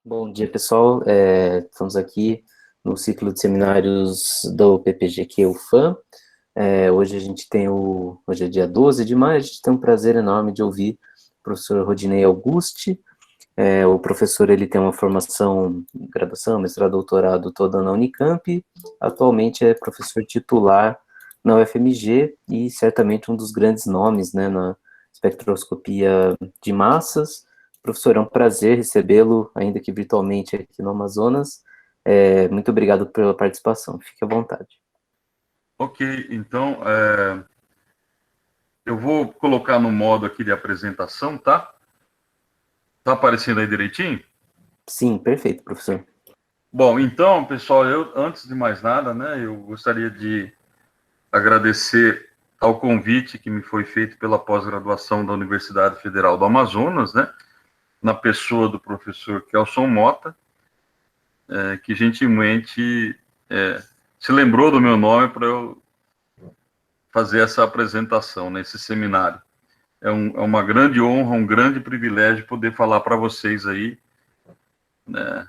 Bom dia, pessoal. Estamos aqui no ciclo de seminários do PPGQ UFAM. Hoje a gente tem hoje é dia 12 de maio, a gente tem um prazer enorme de ouvir o professor Rodinei Augusti. O professor ele tem uma formação, graduação, mestrado, doutorado toda na Unicamp. Atualmente é professor titular na UFMG e certamente um dos grandes nomes, né, na espectroscopia de massas. Professor, é um prazer recebê-lo, ainda que virtualmente, aqui no Amazonas. Muito obrigado pela participação. Fique à vontade. Ok, então eu vou colocar no modo aqui de apresentação, tá? Tá aparecendo aí direitinho? Sim, perfeito, professor. Bom, então, pessoal, antes de mais nada, né, eu gostaria de agradecer ao convite que me foi feito pela pós-graduação da Universidade Federal do Amazonas, né, na pessoa do professor Kelson Mota, que gentilmente se lembrou do meu nome para eu fazer essa apresentação nesse seminário. É uma grande honra, um grande privilégio poder falar para vocês aí, né,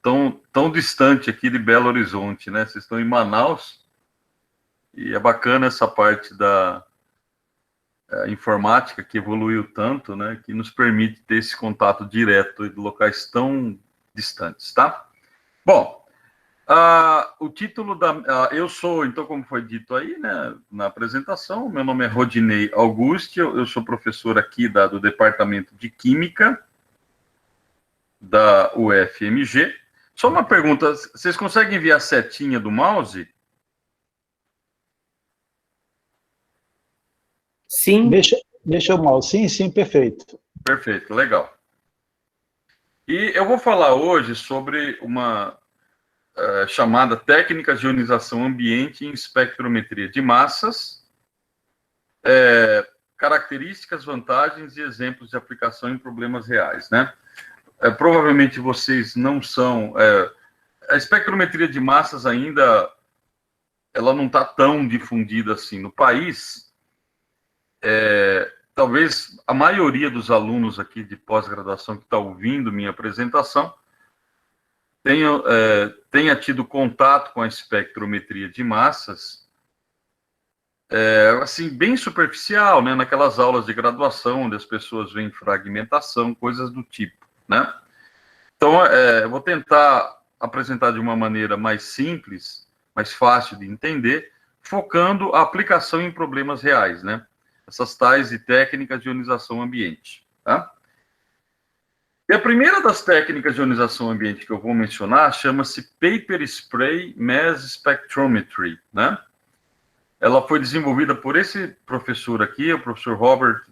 tão distante aqui de Belo Horizonte, né? Vocês estão em Manaus e é bacana essa parte da informática que evoluiu tanto, né? Que nos permite ter esse contato direto de locais tão distantes, tá? Bom, o título eu sou, então, como foi dito aí, né, na apresentação, meu nome é Rodinei Augusti, eu sou professor aqui do Departamento de Química da UFMG. Só uma pergunta, vocês conseguem ver a setinha do mouse? Sim. Deixa eu mal. Sim, sim, perfeito. Perfeito, legal. E eu vou falar hoje sobre uma chamada Técnicas de Ionização Ambiente em Espectrometria de Massas, características, vantagens e exemplos de aplicação em problemas reais, né? Provavelmente vocês não são... a espectrometria de massas ainda ela não está tão difundida assim no país. Talvez a maioria dos alunos aqui de pós-graduação que está ouvindo minha apresentação tenha tido contato com a espectrometria de massas, assim, bem superficial, né, naquelas aulas de graduação, onde as pessoas veem fragmentação, coisas do tipo, né? Então, eu vou tentar apresentar de uma maneira mais simples, mais fácil de entender, focando a aplicação em problemas reais, né? Essas tais e técnicas de ionização ambiente, tá? E a primeira das técnicas de ionização ambiente que eu vou mencionar chama-se Paper Spray Mass Spectrometry, né? Ela foi desenvolvida por esse professor aqui, o professor Robert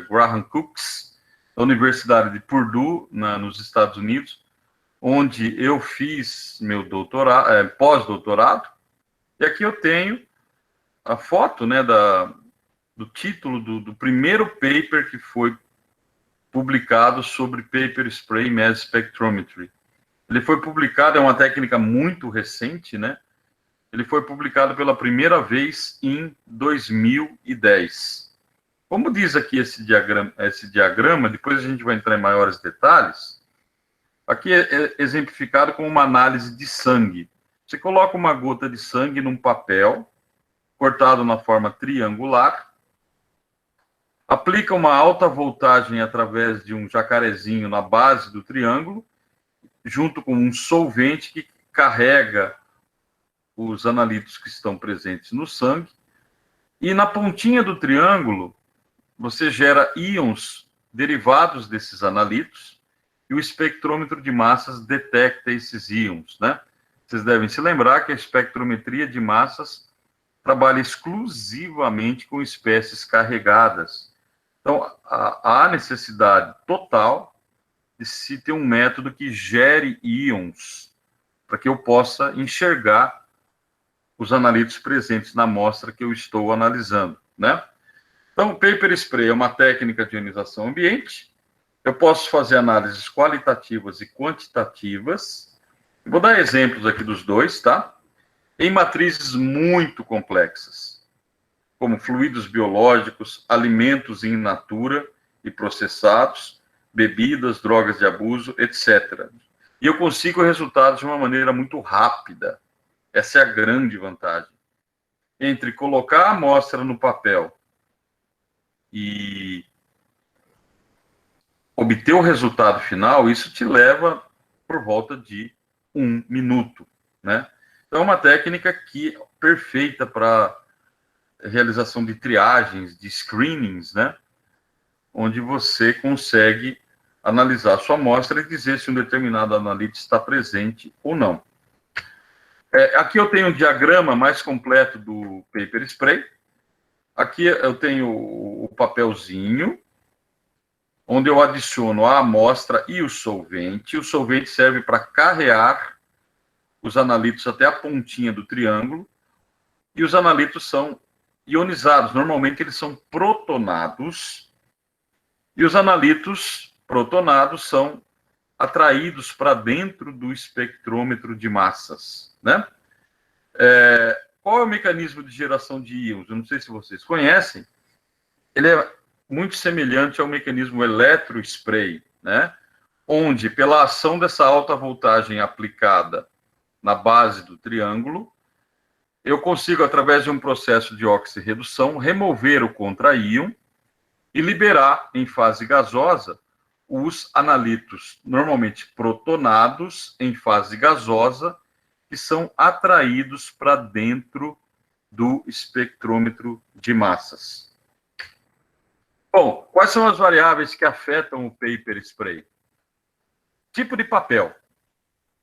Graham Cooks, da Universidade de Purdue, nos Estados Unidos, onde eu fiz meu doutorado, pós-doutorado, e aqui eu tenho a foto, né, do título do primeiro paper que foi publicado sobre Paper Spray Mass Spectrometry. Ele foi publicado, é uma técnica muito recente, né? Ele foi publicado pela primeira vez em 2010. Como diz aqui esse diagrama, depois a gente vai entrar em maiores detalhes, aqui é exemplificado com uma análise de sangue. Você coloca uma gota de sangue num papel, cortado na forma triangular, aplica uma alta voltagem através de um jacarezinho na base do triângulo, junto com um solvente que carrega os analitos que estão presentes no sangue, e na pontinha do triângulo você gera íons derivados desses analitos, e o espectrômetro de massas detecta esses íons, né? Vocês devem se lembrar que a espectrometria de massas trabalha exclusivamente com espécies carregadas. Então, há necessidade total de se ter um método que gere íons, para que eu possa enxergar os analitos presentes na amostra que eu estou analisando, né? Então, o Paper Spray é uma técnica de ionização ambiente. Eu posso fazer análises qualitativas e quantitativas. Vou dar exemplos aqui dos dois, tá? Em matrizes muito complexas, como fluidos biológicos, alimentos in natura e processados, bebidas, drogas de abuso, etc. e eu consigo resultados de uma maneira muito rápida. Essa é a grande vantagem. Entre colocar a amostra no papel e obter o resultado final, isso te leva por volta de 1 minuto, né? Então, é uma técnica que perfeita para realização de triagens, de screenings, né? Onde você consegue analisar a sua amostra e dizer se um determinado analito está presente ou não. Aqui eu tenho um diagrama mais completo do paper spray. Aqui eu tenho o papelzinho, onde eu adiciono a amostra e o solvente. O solvente serve para carrear os analitos até a pontinha do triângulo. E os analitos são ionizados. Normalmente eles são protonados. E os analitos protonados são atraídos para dentro do espectrômetro de massas, né? Qual é o mecanismo de geração de íons? Eu não sei se vocês conhecem. Ele é muito semelhante ao mecanismo eletrospray, né? Onde, pela ação dessa alta voltagem aplicada na base do triângulo, eu consigo, através de um processo de oxirredução, remover o contraíon e liberar, em fase gasosa, os analitos normalmente protonados em fase gasosa, que são atraídos para dentro do espectrômetro de massas. Bom, quais são as variáveis que afetam o paper spray? Tipo de papel.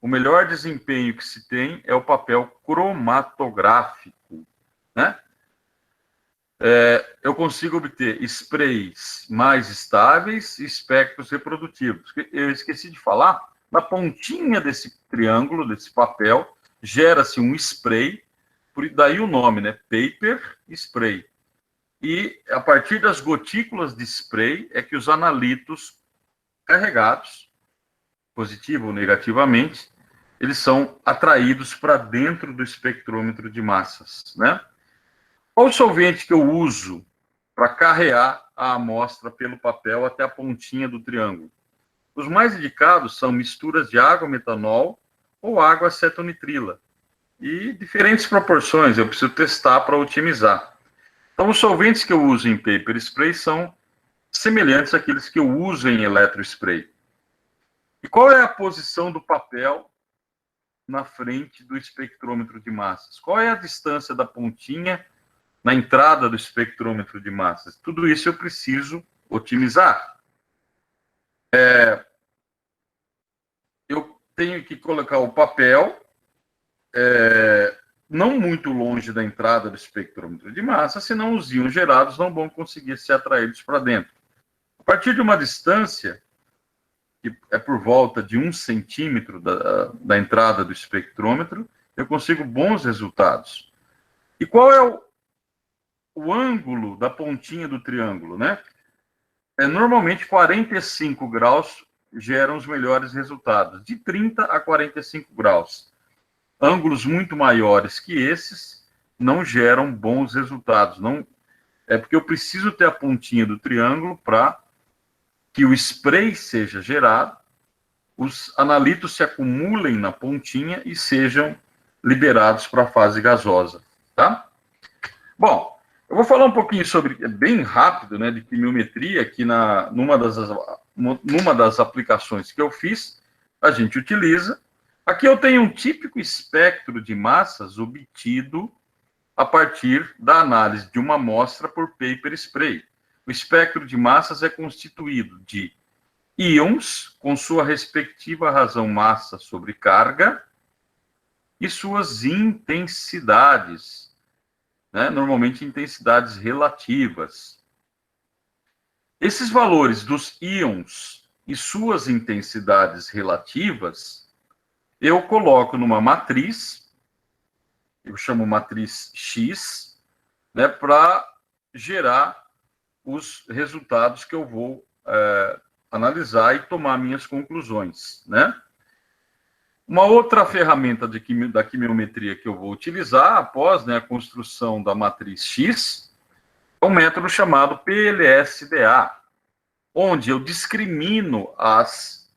O melhor desempenho que se tem é o papel cromatográfico, né? Eu consigo obter sprays mais estáveis e espectros reprodutivos. Eu esqueci de falar, na pontinha desse triângulo, desse papel, gera-se um spray, daí o nome, né? Paper spray. E a partir das gotículas de spray é que os analitos carregados, positivo ou negativamente, eles são atraídos para dentro do espectrômetro de massas, né? Qual o solvente que eu uso para carrear a amostra pelo papel até a pontinha do triângulo? Os mais indicados são misturas de água metanol ou água acetonitrila. E diferentes proporções, eu preciso testar para otimizar. Então, os solventes que eu uso em paper spray são semelhantes àqueles que eu uso em eletrospray. E qual é a posição do papel na frente do espectrômetro de massas? Qual é a distância da pontinha na entrada do espectrômetro de massas? Tudo isso eu preciso otimizar. Eu tenho que colocar o papel não muito longe da entrada do espectrômetro de massa, senão os íons gerados não vão conseguir ser atraídos para dentro. A partir de uma distância, que é por volta de 1 centímetro da entrada do espectrômetro, eu consigo bons resultados. E qual é o ângulo da pontinha do triângulo, né? Normalmente 45 graus geram os melhores resultados, de 30 a 45 graus. Ângulos muito maiores que esses não geram bons resultados. Não, é porque eu preciso ter a pontinha do triângulo para que o spray seja gerado, os analitos se acumulem na pontinha e sejam liberados para a fase gasosa, tá? Bom, eu vou falar um pouquinho sobre, bem rápido, né, de quimiometria, que numa das aplicações que eu fiz, a gente utiliza. Aqui eu tenho um típico espectro de massas obtido a partir da análise de uma amostra por paper spray. O espectro de massas é constituído de íons com sua respectiva razão massa sobre carga e suas intensidades, né? Normalmente intensidades relativas. Esses valores dos íons e suas intensidades relativas, eu coloco numa matriz, eu chamo matriz X, né, para gerar os resultados que eu vou analisar e tomar minhas conclusões, né? Uma outra ferramenta da quimiometria que eu vou utilizar após, né, a construção da matriz X é um método chamado PLSDA, onde eu discrimino as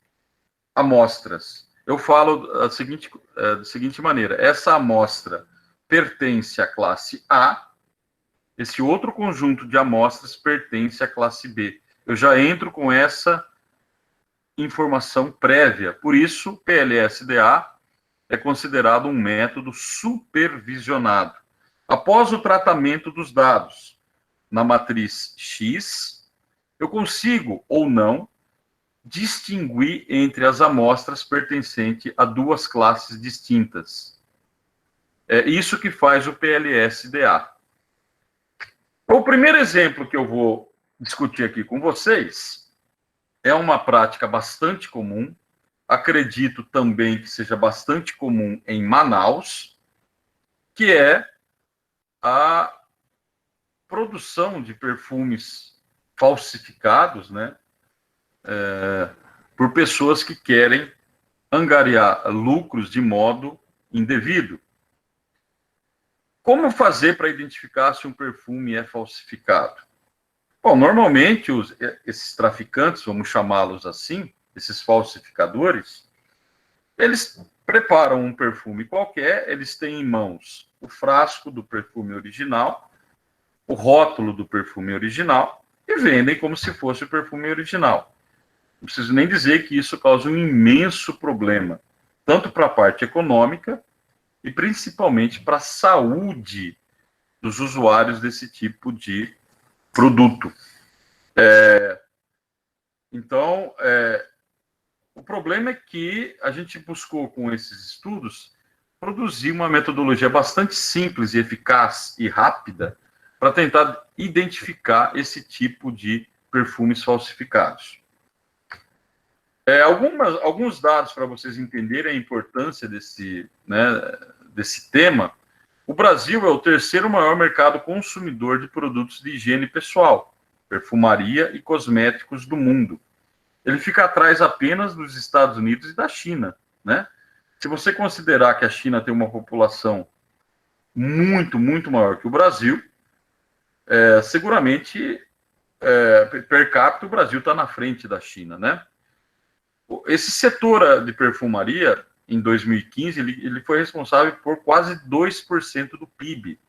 amostras. eu falo da seguinte maneira: essa amostra pertence à classe A, esse outro conjunto de amostras pertence à classe B. Eu já entro com essa informação prévia. Por isso, PLSDA é considerado um método supervisionado. Após o tratamento dos dados na matriz X, eu consigo ou não distinguir entre as amostras pertencentes a duas classes distintas. É isso que faz o PLSDA. O primeiro exemplo que eu vou discutir aqui com vocês é uma prática bastante comum, acredito também que seja bastante comum em Manaus, que é a produção de perfumes falsificados, né, por pessoas que querem angariar lucros de modo indevido. Como fazer para identificar se um perfume é falsificado? Bom, normalmente esses traficantes, vamos chamá-los assim, esses falsificadores, eles preparam um perfume qualquer, eles têm em mãos o frasco do perfume original, o rótulo do perfume original, e vendem como se fosse o perfume original. Não preciso nem dizer que isso causa um imenso problema, tanto para a parte econômica e principalmente para a saúde dos usuários desse tipo de produto. Então, o problema é que a gente buscou, com esses estudos, produzir uma metodologia bastante simples e eficaz e rápida para tentar identificar esse tipo de perfumes falsificados. Alguns dados para vocês entenderem a importância desse tema. O Brasil é o terceiro maior mercado consumidor de produtos de higiene pessoal, perfumaria e cosméticos do mundo. Ele fica atrás apenas dos Estados Unidos e da China, né? Se você considerar que a China tem uma população muito, muito maior que o Brasil, seguramente, per capita, o Brasil está na frente da China, né? Esse setor de perfumaria, em 2015, ele foi responsável por quase 2% do PIB.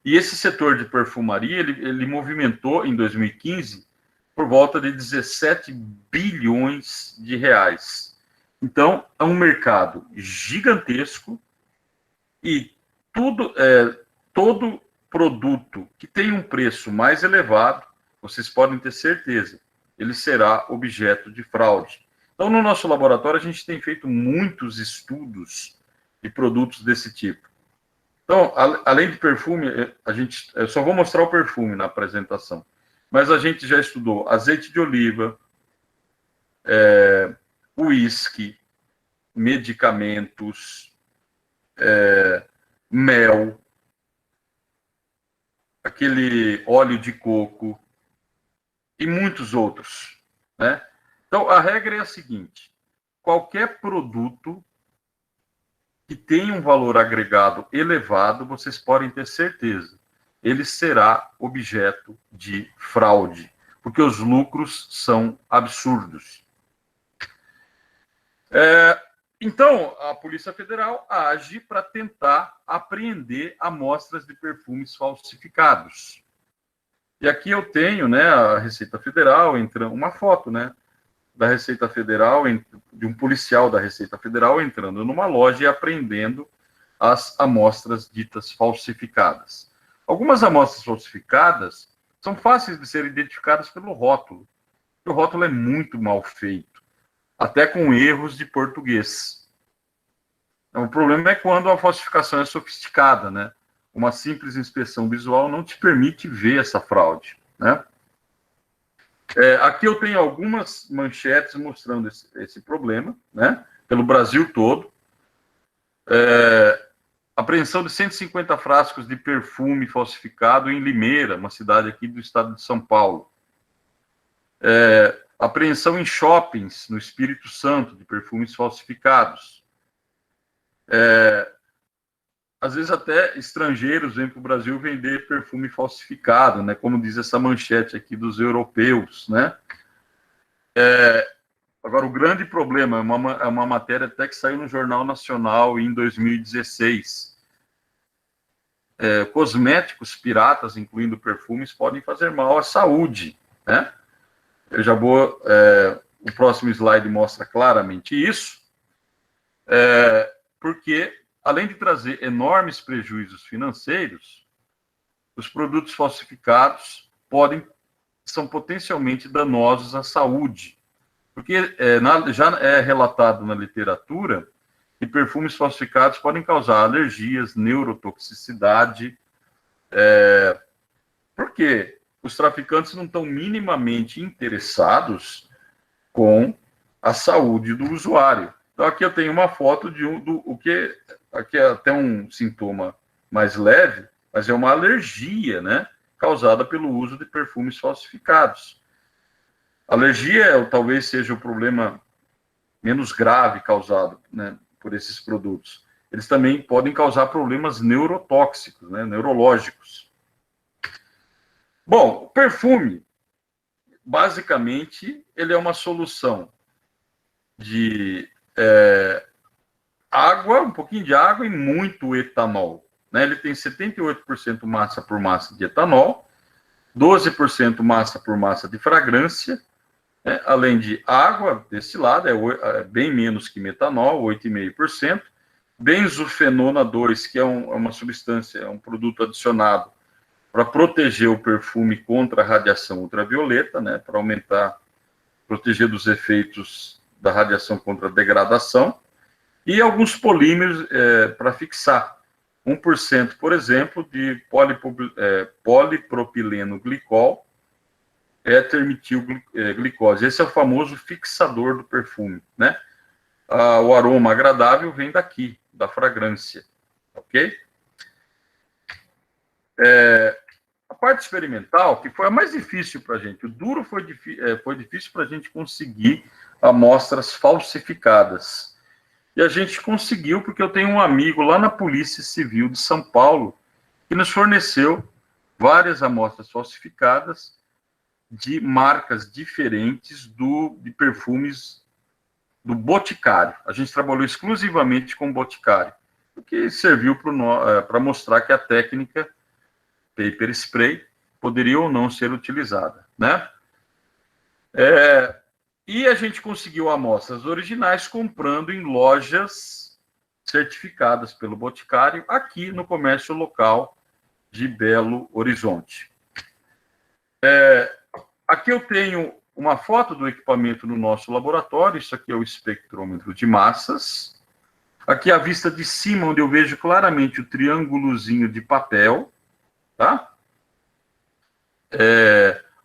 E esse setor de perfumaria, ele movimentou, em 2015, por volta de 17 bilhões de reais. Então, é um mercado gigantesco e todo produto que tem um preço mais elevado, vocês podem ter certeza, ele será objeto de fraude. Então, no nosso laboratório, a gente tem feito muitos estudos de produtos desse tipo. Então, além de perfume, eu só vou mostrar o perfume na apresentação, mas a gente já estudou azeite de oliva, uísque, medicamentos, mel, aquele óleo de coco e muitos outros, né? Então, a regra é a seguinte: qualquer produto que tenha um valor agregado elevado, vocês podem ter certeza, ele será objeto de fraude, porque os lucros são absurdos. Então, a Polícia Federal age para tentar apreender amostras de perfumes falsificados. E aqui eu tenho, né, a Receita Federal, uma foto, né, da Receita Federal, de um policial da Receita Federal entrando numa loja e apreendendo as amostras ditas falsificadas. Algumas amostras falsificadas são fáceis de serem identificadas pelo rótulo. O rótulo é muito mal feito, até com erros de português. O problema é quando a falsificação é sofisticada, né? Uma simples inspeção visual não te permite ver essa fraude, né? Aqui eu tenho algumas manchetes mostrando esse problema, né? Pelo Brasil todo. Apreensão de 150 frascos de perfume falsificado em Limeira, uma cidade aqui do estado de São Paulo. Apreensão em shoppings no Espírito Santo de perfumes falsificados. Às vezes até estrangeiros vêm para o Brasil vender perfume falsificado, né? Como diz essa manchete aqui dos europeus, né? Agora, o grande problema é uma matéria até que saiu no Jornal Nacional em 2016. Cosméticos piratas, incluindo perfumes, podem fazer mal à saúde, né? Eu já vou... o próximo slide mostra claramente isso, porque, além de trazer enormes prejuízos financeiros, os produtos falsificados são potencialmente danosos à saúde, porque já é relatado na literatura que perfumes falsificados podem causar alergias, neurotoxicidade, porque os traficantes não estão minimamente interessados com a saúde do usuário. Então, aqui eu tenho uma foto de aqui é até um sintoma mais leve, mas é uma alergia, né, causada pelo uso de perfumes falsificados. Alergia talvez seja o problema menos grave causado, né, por esses produtos. Eles também podem causar problemas neurotóxicos, né, neurológicos. Bom, o perfume, basicamente, ele é uma solução de água, um pouquinho de água e muito etanol, né? Ele tem 78% massa por massa de etanol, 12% massa por massa de fragrância, né? Além de água destilada, é bem menos que metanol, 8,5%, benzofenona 2, que é uma substância, é um produto adicionado para proteger o perfume contra a radiação ultravioleta, né? Para proteger dos efeitos da radiação contra a degradação, e alguns polímeros para fixar. 1%, por exemplo, de polipropileno glicol, termetilglicose. Esse é o famoso fixador do perfume, né? O aroma agradável vem daqui, da fragrância, ok? A parte experimental, que foi a mais difícil para a gente, o duro foi difícil para a gente conseguir amostras falsificadas. E a gente conseguiu, porque eu tenho um amigo lá na Polícia Civil de São Paulo que nos forneceu várias amostras falsificadas de marcas diferentes de perfumes do Boticário. A gente trabalhou exclusivamente com Boticário, o que serviu para mostrar que a técnica paper spray poderia ou não ser utilizada, né? E a gente conseguiu amostras originais comprando em lojas certificadas pelo Boticário aqui no comércio local de Belo Horizonte. Aqui eu tenho uma foto do equipamento no nosso laboratório. Isso aqui é o espectrômetro de massas. Aqui a vista de cima, onde eu vejo claramente o triângulozinho de papel, tá?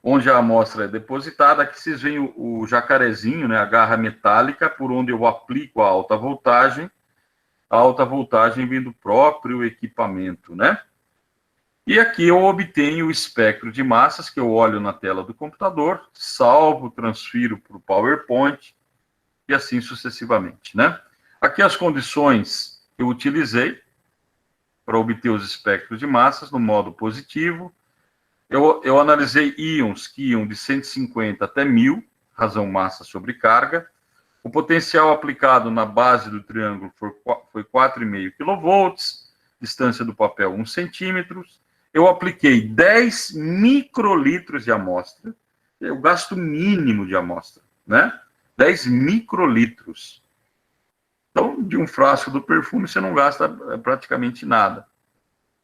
Onde a amostra é depositada. Aqui vocês veem o jacarezinho, né, a garra metálica, por onde eu aplico a alta voltagem vem do próprio equipamento, né? E aqui eu obtenho o espectro de massas, que eu olho na tela do computador, salvo, transfiro para o PowerPoint, e assim sucessivamente, né? Aqui as condições que eu utilizei para obter os espectros de massas no modo positivo. Eu analisei íons que iam de 150 até 1000, razão massa sobre carga. O potencial aplicado na base do triângulo foi 4,5 kV, distância do papel 1 centímetro. Eu apliquei 10 microlitros de amostra, é o gasto mínimo de amostra, né? 10 microlitros. Então, de um frasco do perfume, você não gasta praticamente nada.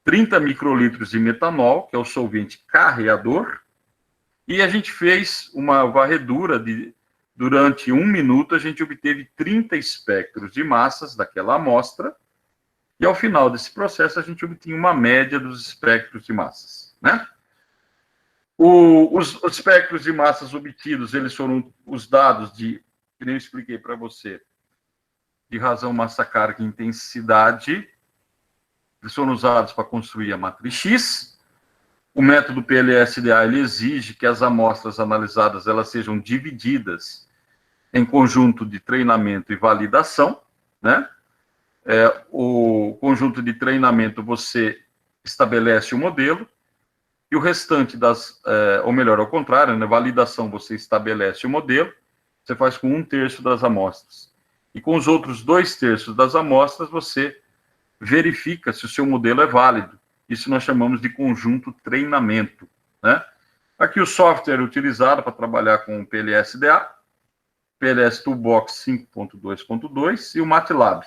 30 microlitros de metanol, que é o solvente carreador, e a gente fez uma varredura durante 1 minuto, a gente obteve 30 espectros de massas daquela amostra, e ao final desse processo a gente obtinha uma média dos espectros de massas, né? Os espectros de massas obtidos, eles foram os dados que nem eu expliquei para você, de razão, massa, carga e intensidade. Eles foram usados para construir a matriz X. O método PLSDA, ele exige que as amostras analisadas elas sejam divididas em conjunto de treinamento e validação, né? O conjunto de treinamento você estabelece o modelo, e o restante ou melhor, ao contrário, na validação você estabelece o modelo, você faz com 1/3 das amostras. E com os outros 2/3 das amostras, você verifica se o seu modelo é válido. Isso nós chamamos de conjunto treinamento, né? Aqui o software utilizado para trabalhar com o PLS-DA, PLS Toolbox 5.2.2 e o MATLAB.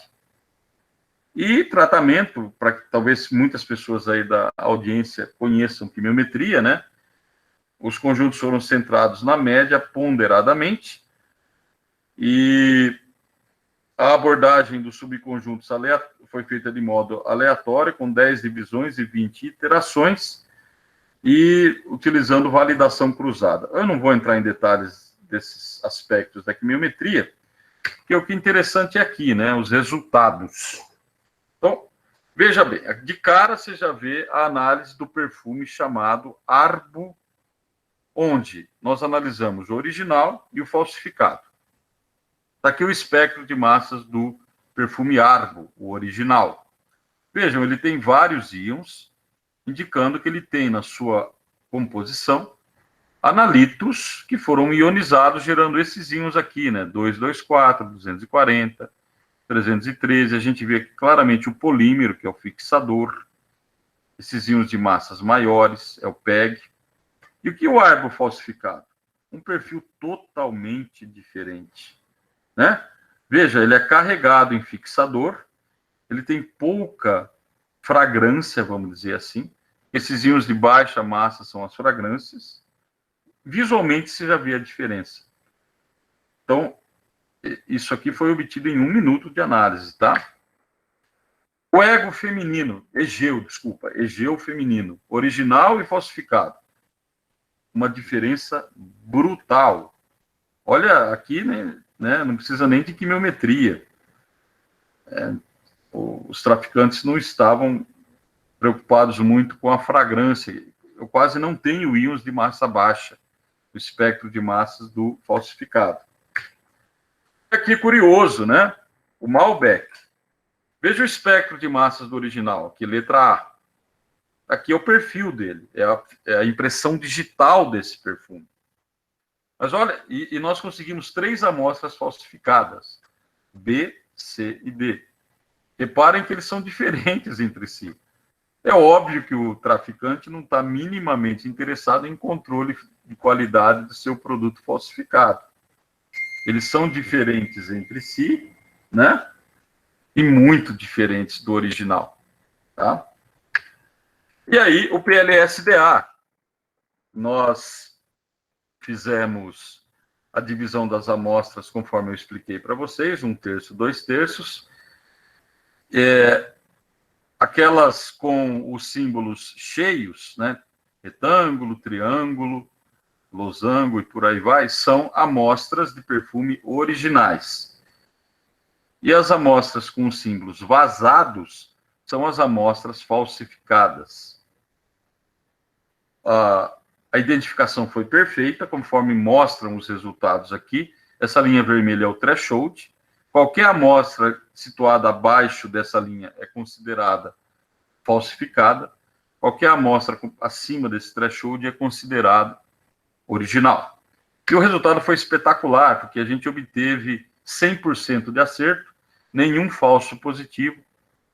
E tratamento, para que talvez muitas pessoas aí da audiência conheçam quimiometria, né? Os conjuntos foram centrados na média ponderadamente e a abordagem dos subconjuntos foi feita de modo aleatório, com 10 divisões e 20 iterações, e utilizando validação cruzada. Eu não vou entrar em detalhes desses aspectos da quimiometria, porque o que é interessante é aqui, né, os resultados. Então, veja bem, de cara você já vê a análise do perfume chamado Arbo, onde nós analisamos o original e o falsificado. Está aqui o espectro de massas do perfume Arbo, o original. Vejam, ele tem vários íons, indicando que ele tem na sua composição analitos que foram ionizados, gerando esses íons aqui, né? 224, 240, 313. A gente vê claramente o polímero, que é o fixador. Esses íons de massas maiores, é o PEG. E o que é o Arbo falsificado? Um perfil totalmente diferente, né? Veja, ele é carregado em fixador, ele tem pouca fragrância, vamos dizer assim. Esses íons de baixa massa são as fragrâncias. Visualmente, você já vê a diferença. Então, isso aqui foi obtido em 1 minuto de análise, tá? O ego feminino, Egeu feminino, original e falsificado. Uma diferença brutal. Olha, aqui, né, não precisa nem de quimiometria. Os traficantes não estavam preocupados muito com a fragrância. Eu quase não tenho íons de massa baixa, o espectro de massas do falsificado. Aqui, curioso, né? O Malbec. Veja o espectro de massas do original, aqui, letra A. Aqui é o perfil dele, é a impressão digital desse perfume. Mas olha, e nós conseguimos 3 amostras falsificadas, B, C e D. Reparem que eles são diferentes entre si. É óbvio que o traficante não está minimamente interessado em controle de qualidade do seu produto falsificado. Eles são diferentes entre si, né? E muito diferentes do original, tá? E aí, o PLS-DA. Nós fizemos a divisão das amostras, conforme eu expliquei para vocês, 1/3, 2/3. Aquelas com os símbolos cheios, né? Retângulo, triângulo, losango e por aí vai, são amostras de perfume originais. E as amostras com os símbolos vazados são as amostras falsificadas. A identificação foi perfeita, conforme mostram os resultados aqui. Essa linha vermelha é o threshold. Qualquer amostra situada abaixo dessa linha é considerada falsificada. Qualquer amostra acima desse threshold é considerada original. E o resultado foi espetacular, porque a gente obteve 100% de acerto, nenhum falso positivo,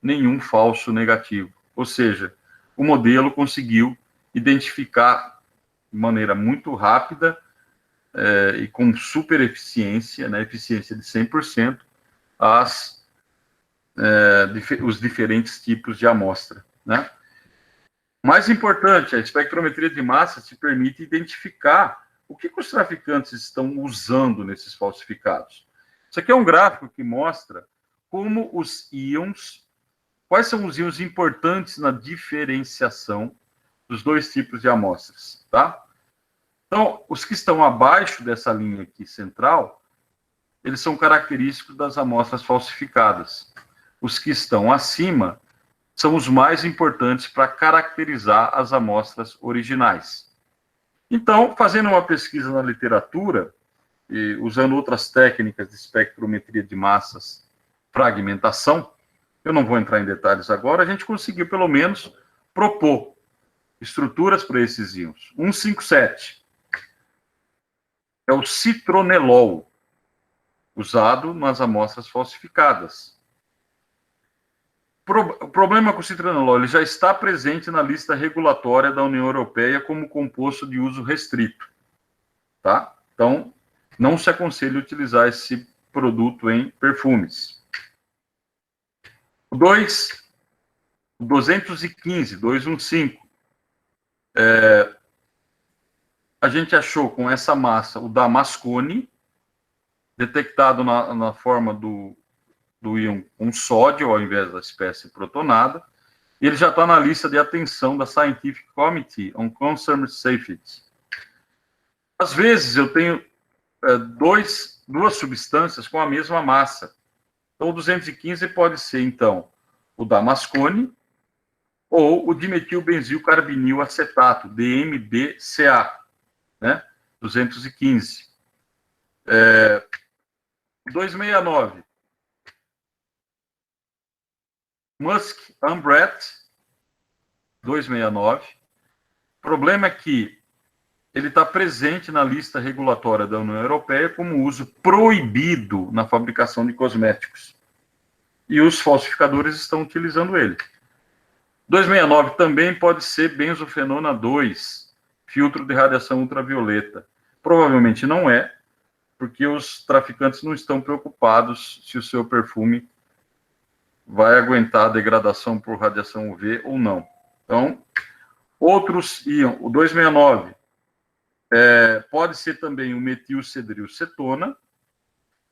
nenhum falso negativo. Ou seja, o modelo conseguiu identificar de maneira muito rápida e com super eficiência, né, eficiência de 100%, os diferentes tipos de amostra, né? Mais importante, a espectrometria de massa te permite identificar o que os traficantes estão usando nesses falsificados. Isso aqui é um gráfico que mostra como os íons, quais são os íons importantes na diferenciação dos 2 tipos de amostras, tá? Então, os que estão abaixo dessa linha aqui central, eles são característicos das amostras falsificadas. Os que estão acima são os mais importantes para caracterizar as amostras originais. Então, fazendo uma pesquisa na literatura, e usando outras técnicas de espectrometria de massas, fragmentação, eu não vou entrar em detalhes agora, a gente conseguiu, pelo menos, propor estruturas para esses íons. 157 é o citronelol. usado nas amostras falsificadas. O problema com o citranolol, ele já está presente na lista regulatória da União Europeia como composto de uso restrito, tá? Então, não se aconselha utilizar esse produto em perfumes. O 215, a gente achou com essa massa o Damascone, detectado na forma do íon com sódio, ao invés da espécie protonada, e ele já está na lista de atenção da Scientific Committee on Consumer Safety. Às vezes, eu tenho duas substâncias com a mesma massa. Então, o 215 pode ser, então, o Damascone ou o dimetilbenzilcarbinil acetato, DMBCA, né? 215. 269. Musk Ambret, 269. O problema é que ele está presente na lista regulatória da União Europeia como uso proibido na fabricação de cosméticos. E os falsificadores estão utilizando ele. 269 também pode ser benzofenona 2, filtro de radiação ultravioleta. Provavelmente não é, porque os traficantes não estão preocupados se o seu perfume vai aguentar a degradação por radiação UV ou não. Então, outros íon, o 269, pode ser também o metilcedrilcetona,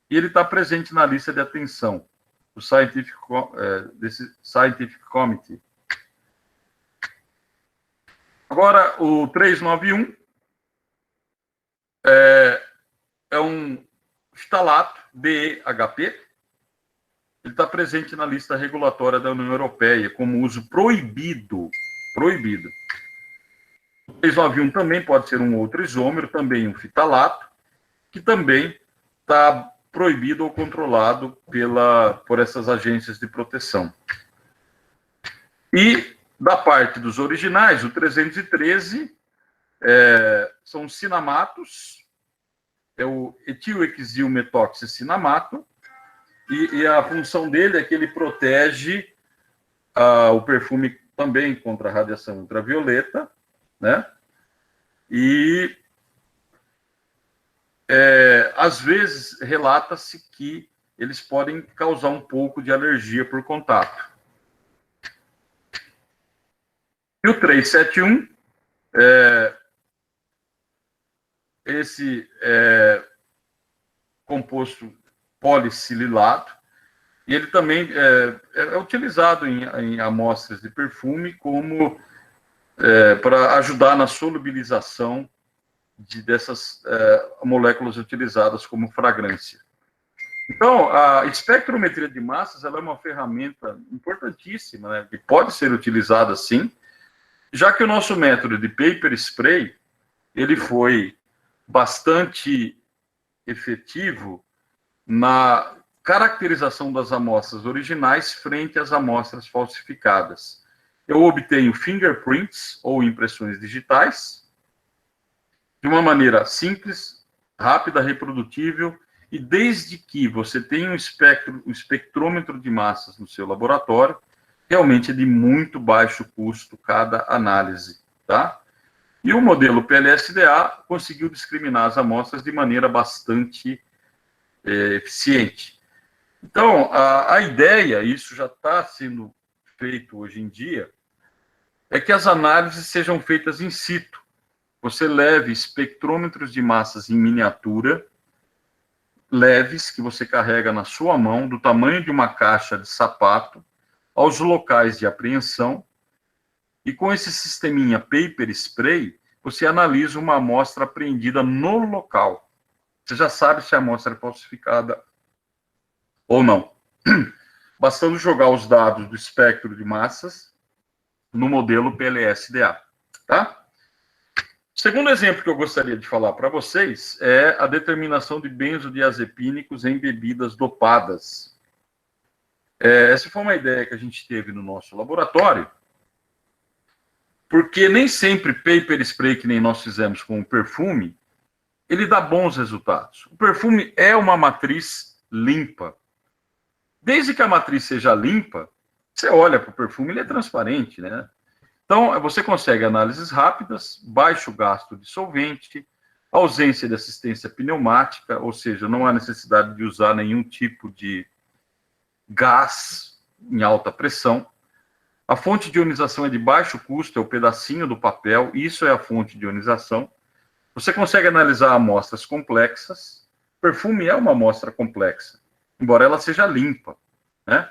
e ele está presente na lista de atenção do desse Scientific Committee. Agora, o 391 é um ftalato, DEHP. Ele está presente na lista regulatória da União Europeia como uso proibido. Proibido. O 391 também pode ser um outro isômero, também um ftalato, que também está proibido ou controlado por essas agências de proteção. E, da parte dos originais, o 313 são cinamatos, é o etilohexilmetoxicinamato, e a função dele é que ele protege o perfume também contra a radiação ultravioleta, né? E às vezes relata-se que eles podem causar um pouco de alergia por contato. E o 371, esse composto policililato, e ele também é utilizado em amostras de perfume como para ajudar na solubilização dessas moléculas utilizadas como fragrância. Então, a espectrometria de massas ela é uma ferramenta importantíssima, né, que pode ser utilizada sim, já que o nosso método de paper spray ele foi bastante efetivo na caracterização das amostras originais frente às amostras falsificadas. Eu obtenho fingerprints ou impressões digitais de uma maneira simples, rápida, reprodutível, e desde que você tenha um espectrômetro de massas no seu laboratório, realmente é de muito baixo custo cada análise, tá? E o modelo PLSDA conseguiu discriminar as amostras de maneira bastante eficiente. Então, a ideia, isso já está sendo feito hoje em dia, é que as análises sejam feitas in situ. Você leve espectrômetros de massas em miniatura, leves, que você carrega na sua mão, do tamanho de uma caixa de sapato, aos locais de apreensão, e com esse sisteminha paper spray, você analisa uma amostra apreendida no local. Você já sabe se a amostra é falsificada ou não. Bastando jogar os dados do espectro de massas no modelo PLSDA, tá? O segundo exemplo que eu gostaria de falar para vocês é a determinação de benzodiazepínicos em bebidas dopadas. Essa foi uma ideia que a gente teve no nosso laboratório, porque nem sempre paper spray, que nem nós fizemos com o perfume, ele dá bons resultados. O perfume é uma matriz limpa. Desde que a matriz seja limpa, você olha para o perfume, ele é transparente, né? Então, você consegue análises rápidas, baixo gasto de solvente, ausência de assistência pneumática, ou seja, não há necessidade de usar nenhum tipo de gás em alta pressão. A fonte de ionização é de baixo custo, é o pedacinho do papel, isso é a fonte de ionização. Você consegue analisar amostras complexas. Perfume é uma amostra complexa, embora ela seja limpa, né?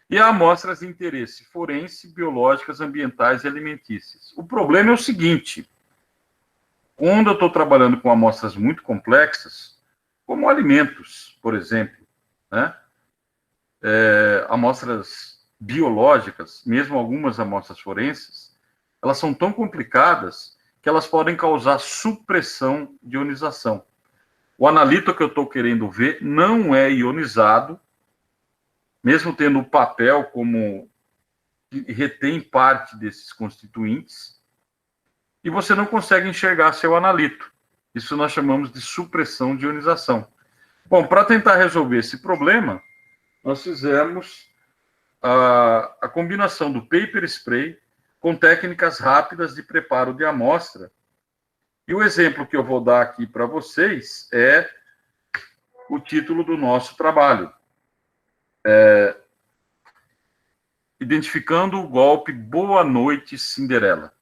E há amostras de interesse forense, biológicas, ambientais e alimentícias. O problema é o seguinte: quando eu estou trabalhando com amostras muito complexas, como alimentos, por exemplo, né? Amostras biológicas, mesmo algumas amostras forenses, elas são tão complicadas que elas podem causar supressão de ionização. O analito que eu estou querendo ver não é ionizado, mesmo tendo o papel como que retém parte desses constituintes, e você não consegue enxergar seu analito. Isso nós chamamos de supressão de ionização. Bom, para tentar resolver esse problema, nós fizemos a combinação do paper spray com técnicas rápidas de preparo de amostra. E o exemplo que eu vou dar aqui para vocês é o título do nosso trabalho. Identificando o golpe Boa Noite, Cinderela.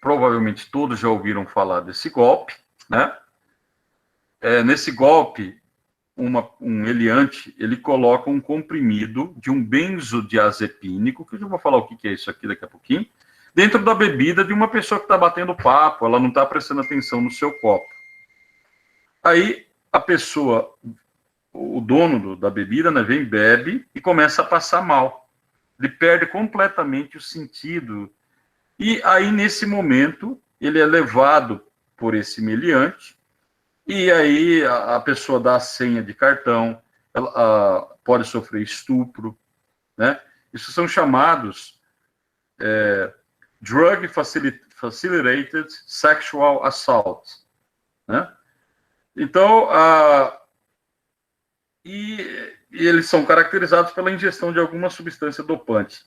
Provavelmente todos já ouviram falar desse golpe, né? Nesse golpe, um eliante, ele coloca um comprimido de um benzodiazepínico, que eu já vou falar o que é isso aqui daqui a pouquinho, dentro da bebida de uma pessoa que está batendo papo, ela não está prestando atenção no seu copo. Aí, a pessoa, o dono da bebida, né, vem, bebe e começa a passar mal. Ele perde completamente o sentido. E aí, nesse momento, ele é levado por esse meliante, e aí a pessoa dá a senha de cartão, ela pode sofrer estupro, né? Isso são chamados Drug Facilitated Sexual Assault, né? Então, e eles são caracterizados pela ingestão de alguma substância dopante.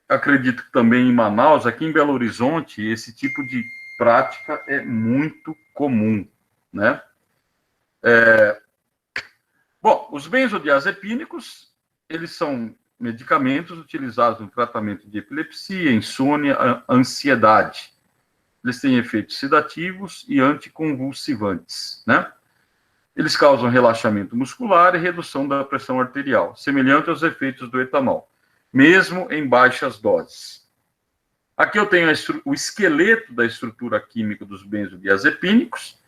Acredito que também em Manaus, aqui em Belo Horizonte, esse tipo de prática é muito comum, né? Bom, os benzodiazepínicos, eles são medicamentos utilizados no tratamento de epilepsia, insônia, ansiedade. Eles têm efeitos sedativos e anticonvulsivantes, né? Eles causam relaxamento muscular e redução da pressão arterial, semelhante aos efeitos do etanol, mesmo em baixas doses. Aqui eu tenho o esqueleto da estrutura química dos benzodiazepínicos.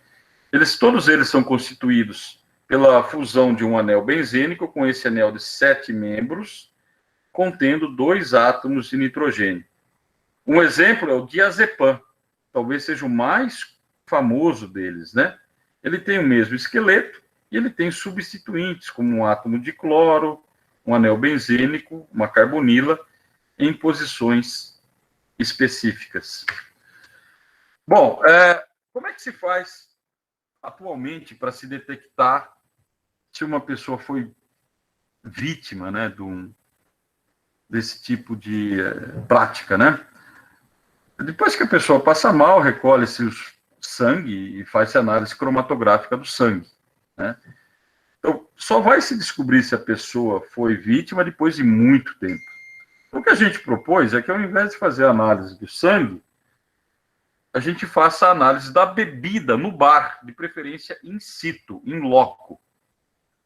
Todos eles são constituídos pela fusão de um anel benzênico com esse anel de 7 membros, contendo 2 átomos de nitrogênio. Um exemplo é o diazepam, talvez seja o mais famoso deles, né? Ele tem o mesmo esqueleto e ele tem substituintes, como um átomo de cloro, um anel benzênico, uma carbonila, em posições específicas. Bom, como é que se faz atualmente para se detectar se uma pessoa foi vítima, né, desse tipo de prática, né? Depois que a pessoa passa mal, recolhe-se o sangue e faz-se análise cromatográfica do sangue, né? Então, só vai se descobrir se a pessoa foi vítima depois de muito tempo. O que a gente propôs é que, ao invés de fazer a análise do sangue, a gente faça a análise da bebida no bar, de preferência in situ, in loco,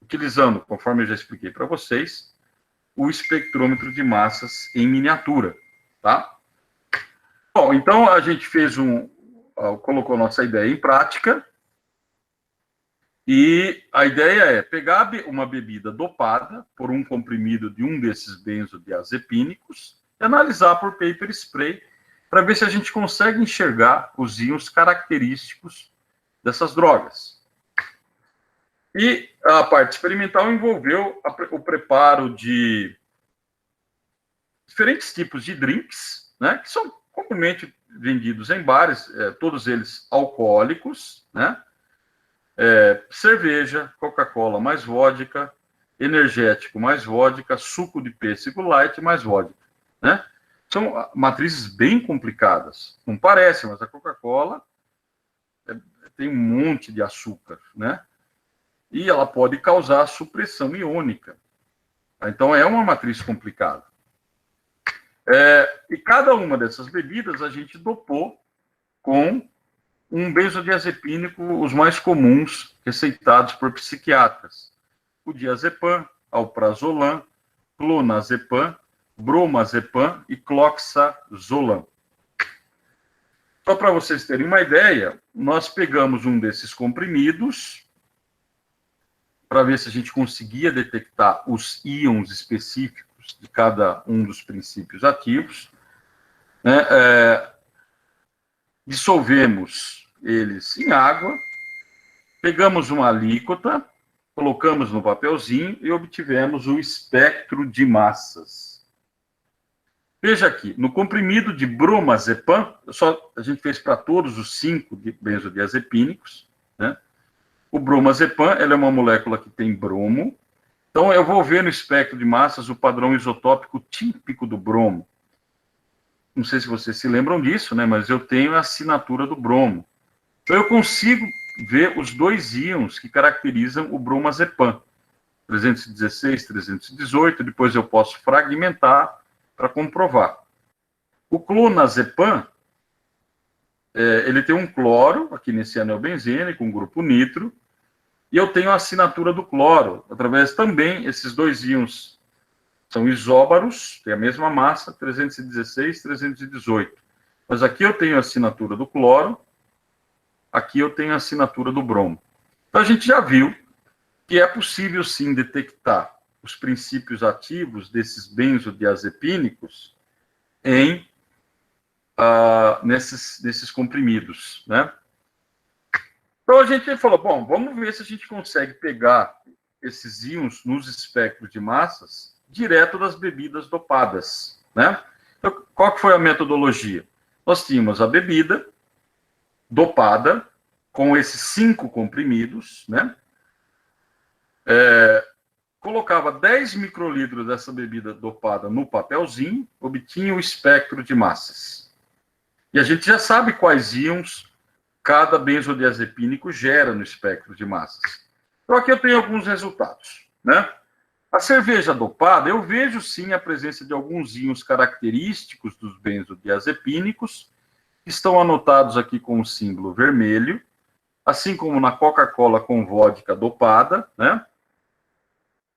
utilizando, conforme eu já expliquei para vocês, o espectrômetro de massas em miniatura, tá? Bom, então a gente fez colocou nossa ideia em prática, e a ideia é pegar uma bebida dopada por um comprimido de um desses benzodiazepínicos e analisar por paper spray para ver se a gente consegue enxergar os íons característicos dessas drogas. E a parte experimental envolveu o preparo de diferentes tipos de drinks, né, que são comumente vendidos em bares, todos eles alcoólicos, né? cerveja, Coca-Cola mais vodka, energético mais vodka, suco de pêssego light mais vodka, né? São matrizes bem complicadas. Não parece, mas a Coca-Cola tem um monte de açúcar, né? E ela pode causar supressão iônica. Então, é uma matriz complicada. E cada uma dessas bebidas a gente dopou com um benzodiazepínico, os mais comuns receitados por psiquiatras. O diazepam, alprazolam, clonazepam, bromazepam e cloxazolam. Só para vocês terem uma ideia, nós pegamos um desses comprimidos para ver se a gente conseguia detectar os íons específicos de cada um dos princípios ativos, né? Dissolvemos eles em água, pegamos uma alíquota, colocamos no papelzinho e obtivemos o espectro de massas. Veja aqui, no comprimido de bromazepam, a gente fez para todos os 5 benzodiazepínicos, né? O bromazepam, ela é uma molécula que tem bromo. Então, eu vou ver no espectro de massas o padrão isotópico típico do bromo. Não sei se vocês se lembram disso, né? Mas eu tenho a assinatura do bromo. Então, eu consigo ver os 2 íons que caracterizam o bromazepam. 316, 318, depois eu posso fragmentar para comprovar. O clonazepam, ele tem um cloro, aqui nesse anel benzênico, um grupo nitro, e eu tenho a assinatura do cloro, através também, esses 2 íons são isóbaros, tem a mesma massa, 316, 318. Mas aqui eu tenho a assinatura do cloro, aqui eu tenho a assinatura do bromo. Então a gente já viu que é possível sim detectar os princípios ativos desses benzodiazepínicos nesses comprimidos, né? Então a gente falou, bom, vamos ver se a gente consegue pegar esses íons nos espectros de massas direto das bebidas dopadas, né? Então, qual que foi a metodologia? Nós tínhamos a bebida dopada com esses 5 comprimidos, né? Colocava 10 microlitros dessa bebida dopada no papelzinho, obtinha o espectro de massas. E a gente já sabe quais íons cada benzodiazepínico gera no espectro de massas. Então, aqui eu tenho alguns resultados, né? A cerveja dopada, eu vejo sim a presença de alguns íons característicos dos benzodiazepínicos, que estão anotados aqui com o símbolo vermelho, assim como na Coca-Cola com vodka dopada, né?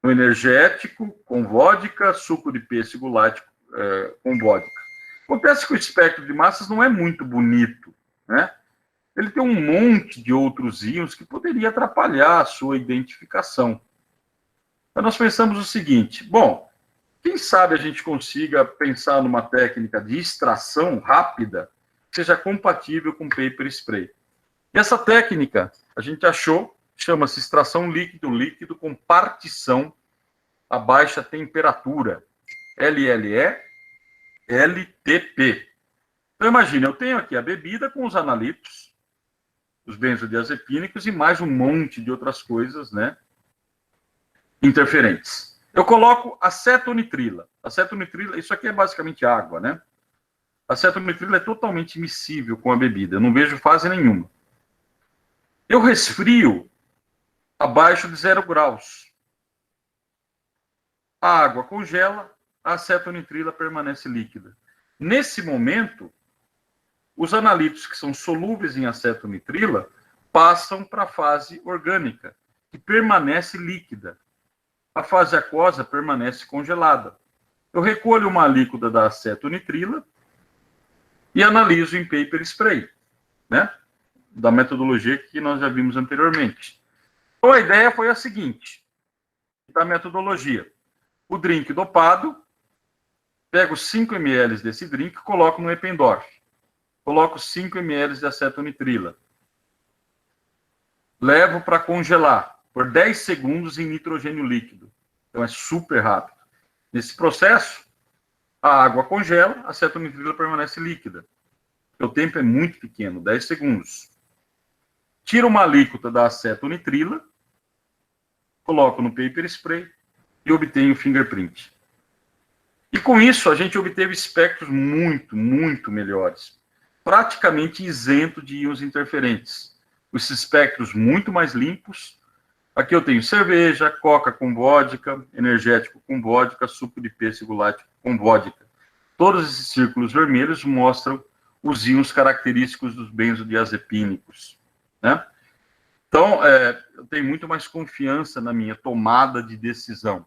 No energético com vodka, suco de pêssego light com vodka. Acontece que o espectro de massas não é muito bonito, né? Ele tem um monte de outros íons que poderia atrapalhar a sua identificação. Então, nós pensamos o seguinte, bom, quem sabe a gente consiga pensar numa técnica de extração rápida que seja compatível com paper spray. E essa técnica, a gente achou, chama-se extração líquido com partição a baixa temperatura, LLE-LTP. Então, imagine, eu tenho aqui a bebida com os analitos, os benzodiazepínicos e mais um monte de outras coisas, né, interferentes. Eu coloco acetonitrila. Acetonitrila, isso aqui é basicamente água, né? Acetonitrila é totalmente miscível com a bebida, eu não vejo fase nenhuma. Eu resfrio abaixo de 0 graus. A água congela, a acetonitrila permanece líquida. Nesse momento, os analitos que são solúveis em acetonitrila passam para a fase orgânica, que permanece líquida. A fase aquosa permanece congelada. Eu recolho uma alíquota da acetonitrila e analiso em paper spray, né? Da metodologia que nós já vimos anteriormente. Então, a ideia foi a seguinte, da metodologia. O drink dopado, pego 5 ml desse drink e coloco no Eppendorf. Coloco 5 ml de acetonitrila. Levo para congelar por 10 segundos em nitrogênio líquido. Então, é super rápido. Nesse processo, a água congela, a acetonitrila permanece líquida. O tempo é muito pequeno, 10 segundos. tiro uma alíquota da acetonitrila, coloco no paper spray e obtenho o fingerprint. E com isso, a gente obteve espectros muito, muito melhores, praticamente isento de íons interferentes. Os espectros muito mais limpos. Aqui eu tenho cerveja, coca com vodka, energético com vodka, suco de pêssego lático com vodka. Todos esses círculos vermelhos mostram os íons característicos dos benzodiazepínicos, né? Então, eu tenho muito mais confiança na minha tomada de decisão.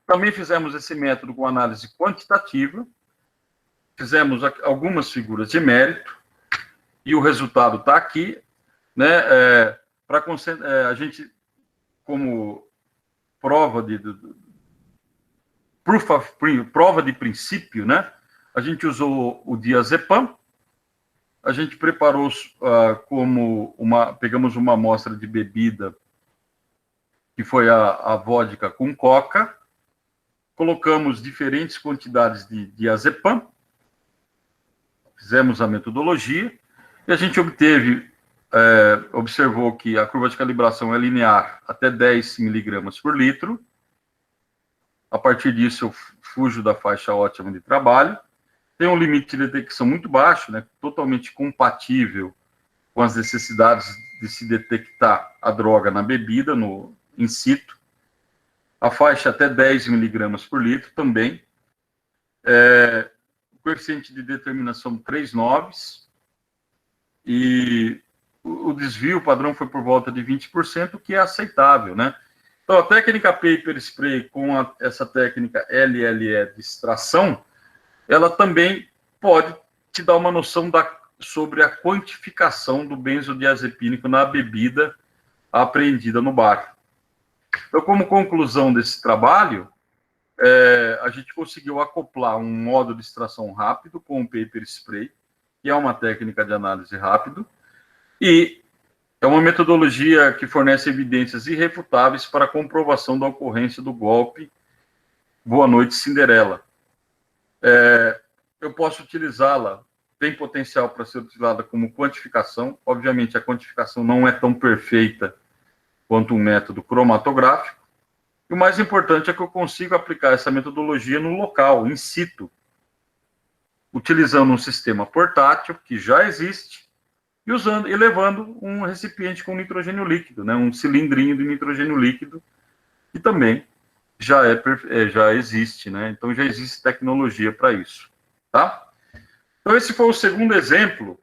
Também fizemos esse método com análise quantitativa, fizemos algumas figuras de mérito, e o resultado está aqui, né? A gente, como prova de princípio, né? A gente usou o diazepam. A gente preparou pegamos uma amostra de bebida, que foi a vodka com coca, colocamos diferentes quantidades de diazepam, fizemos a metodologia, e a gente observou que a curva de calibração é linear até 10 miligramas por litro. A partir disso, eu fujo da faixa ótima de trabalho. Tem um limite de detecção muito baixo, né, totalmente compatível com as necessidades de se detectar a droga na bebida, in situ. A faixa até 10 miligramas por litro também. O coeficiente de determinação 3 noves. E o desvio padrão foi por volta de 20%, que é aceitável, né? Então, a técnica paper spray com essa técnica LLE de extração, ela também pode te dar uma noção sobre a quantificação do benzodiazepínico na bebida apreendida no bar. Então, como conclusão desse trabalho, a gente conseguiu acoplar um modo de extração rápido com o paper spray, que é uma técnica de análise rápido, e é uma metodologia que fornece evidências irrefutáveis para a comprovação da ocorrência do golpe Boa Noite Cinderela. Eu posso utilizá-la, tem potencial para ser utilizada como quantificação. Obviamente, a quantificação não é tão perfeita quanto um método cromatográfico. E o mais importante é que eu consigo aplicar essa metodologia no local, in situ, utilizando um sistema portátil que já existe e levando um recipiente com nitrogênio líquido, né, um cilindrinho de nitrogênio líquido, que também já existe, né? Então já existe tecnologia para isso, tá? Então esse foi o segundo exemplo.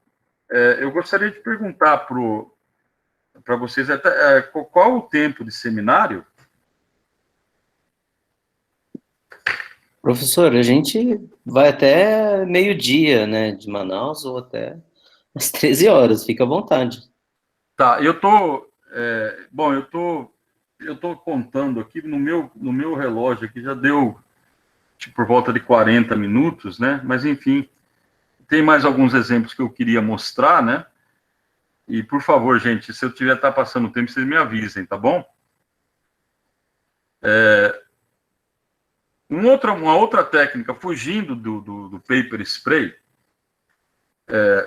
Eu gostaria de perguntar para vocês qual o tempo de seminário? Professor, a gente vai até meio-dia, né, de Manaus, ou até às 13 horas, fica à vontade. Tá, eu tô contando aqui no meu relógio aqui, já deu por volta de 40 minutos, né? Mas enfim, tem mais alguns exemplos que eu queria mostrar, né? E por favor, gente, se eu tiver passando o tempo, vocês me avisem, tá bom? Uma outra técnica, fugindo do paper spray,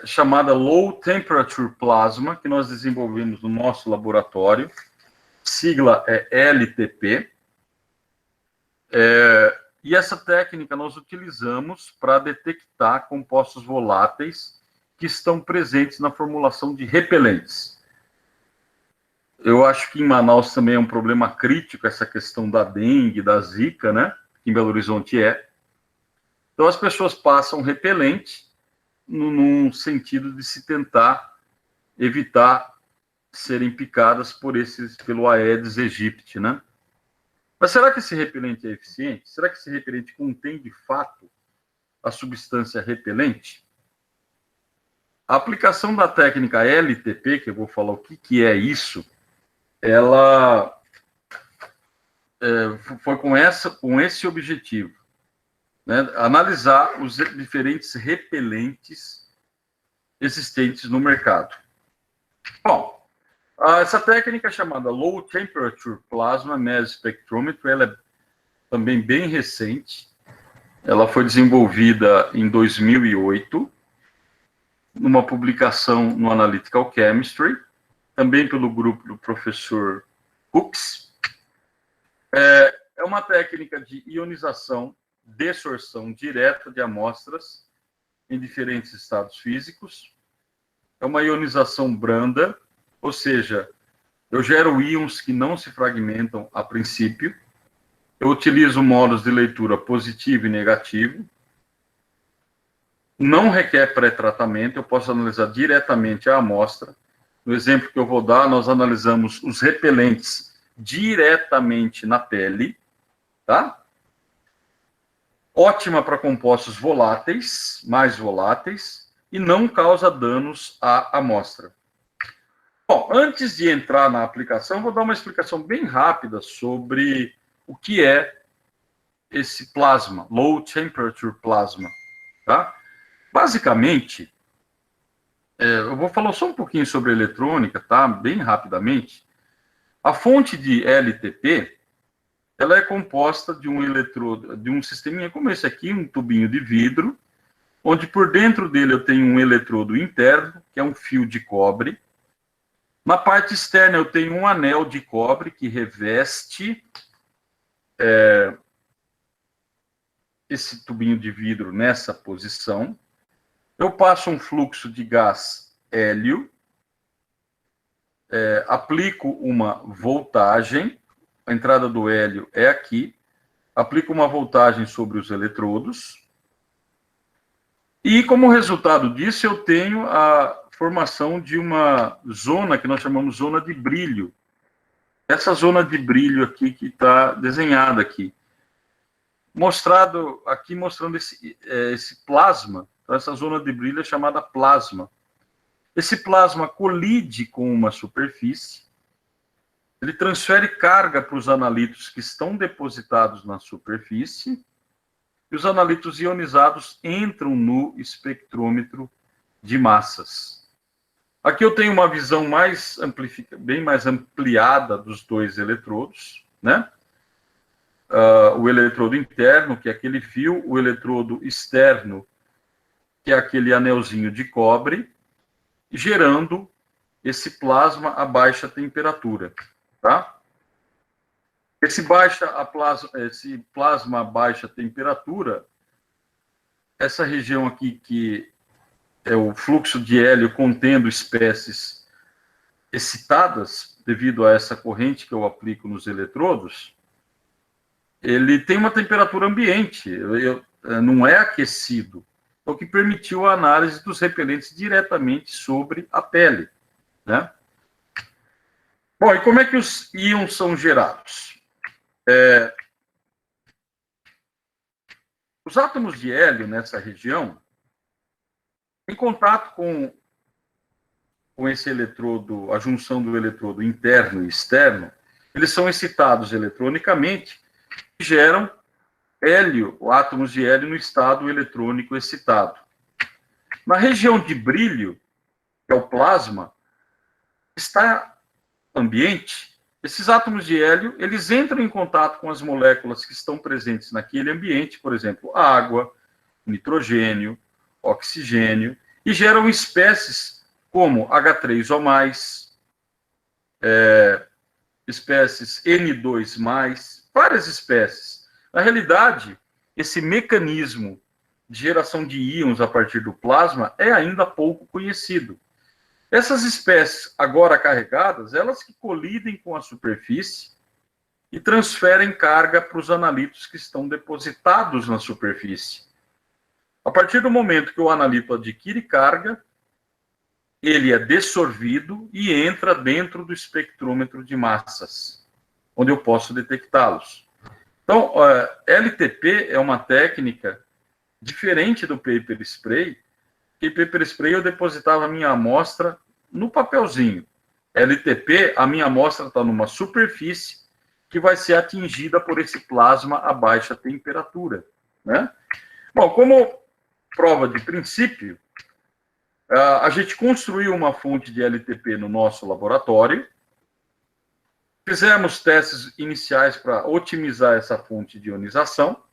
chamada Low Temperature Plasma, que nós desenvolvemos no nosso laboratório, sigla é LTP, e essa técnica nós utilizamos para detectar compostos voláteis que estão presentes na formulação de repelentes. Eu acho que em Manaus também é um problema crítico essa questão da dengue, da zika, né? Que em Belo Horizonte é. Então as pessoas passam repelente num sentido de se tentar evitar serem picadas pelo Aedes aegypti, né? Mas será que esse repelente é eficiente? Será que esse repelente contém, de fato, a substância repelente? A aplicação da técnica LTP, que eu vou falar o que é isso, ela foi com esse objetivo, né? Analisar os diferentes repelentes existentes no mercado. Bom, essa técnica chamada Low Temperature Plasma Mass Spectrometry, ela é também bem recente. Ela foi desenvolvida em 2008 numa publicação no Analytical Chemistry, também pelo grupo do professor Hooks. É uma técnica de ionização, desorção direta de amostras em diferentes estados físicos. É uma ionização branda, ou seja, eu gero íons que não se fragmentam a princípio. Eu utilizo modos de leitura positivo e negativo. Não requer pré-tratamento, eu posso analisar diretamente a amostra. No exemplo que eu vou dar, nós analisamos os repelentes diretamente na pele, tá? Ótima para compostos voláteis, mais voláteis, e não causa danos à amostra. Bom, antes de entrar na aplicação, vou dar uma explicação bem rápida sobre o que é esse plasma, low temperature plasma, tá? Basicamente, eu vou falar só um pouquinho sobre eletrônica, tá? Bem rapidamente. A fonte de LTP, ela é composta de um eletrodo, de um sisteminha como esse aqui, um tubinho de vidro, onde por dentro dele eu tenho um eletrodo interno, que é um fio de cobre. Na parte externa eu tenho um anel de cobre que reveste esse tubinho de vidro nessa posição. Eu passo um fluxo de gás hélio, aplico uma voltagem, a entrada do hélio é aqui, aplico uma voltagem sobre os eletrodos, e como resultado disso eu tenho a formação de uma zona que nós chamamos zona de brilho. Essa zona de brilho aqui que está desenhada aqui. Mostrado aqui, mostrando esse plasma. Então, essa zona de brilho é chamada plasma. Esse plasma colide com uma superfície, ele transfere carga para os analitos que estão depositados na superfície, e os analitos ionizados entram no espectrômetro de massas. Aqui eu tenho uma visão bem mais ampliada dos dois eletrodos, né? O eletrodo interno, que é aquele fio, o eletrodo externo, que é aquele anelzinho de cobre, gerando esse plasma a baixa temperatura, tá? Esse plasma a baixa temperatura, essa região aqui que é o fluxo de hélio contendo espécies excitadas, devido a essa corrente que eu aplico nos eletrodos, ele tem uma temperatura ambiente, não é aquecido, o que permitiu a análise dos repelentes diretamente sobre a pele, né? Bom, e como é que os íons são gerados? Os átomos de hélio nessa região, em contato com esse eletrodo, a junção do eletrodo interno e externo, eles são excitados eletronicamente e geram hélio, átomos de hélio no estado eletrônico excitado. Na região de brilho, que é o plasma, está ambiente, esses átomos de hélio, eles entram em contato com as moléculas que estão presentes naquele ambiente, por exemplo, água, nitrogênio, oxigênio, e geram espécies como H3O+, espécies N2+, várias espécies. Na realidade, esse mecanismo de geração de íons a partir do plasma é ainda pouco conhecido. Essas espécies agora carregadas, elas que colidem com a superfície e transferem carga para os analitos que estão depositados na superfície. A partir do momento que o analito adquire carga, ele é dessorvido e entra dentro do espectrômetro de massas, onde eu posso detectá-los. Então, LTP é uma técnica diferente do paper spray, que paper spray eu depositava a minha amostra no papelzinho. LTP, a minha amostra está numa superfície que vai ser atingida por esse plasma a baixa temperatura, né? Bom, como prova de princípio, a gente construiu uma fonte de LTP no nosso laboratório, fizemos testes iniciais para otimizar essa fonte de ionização,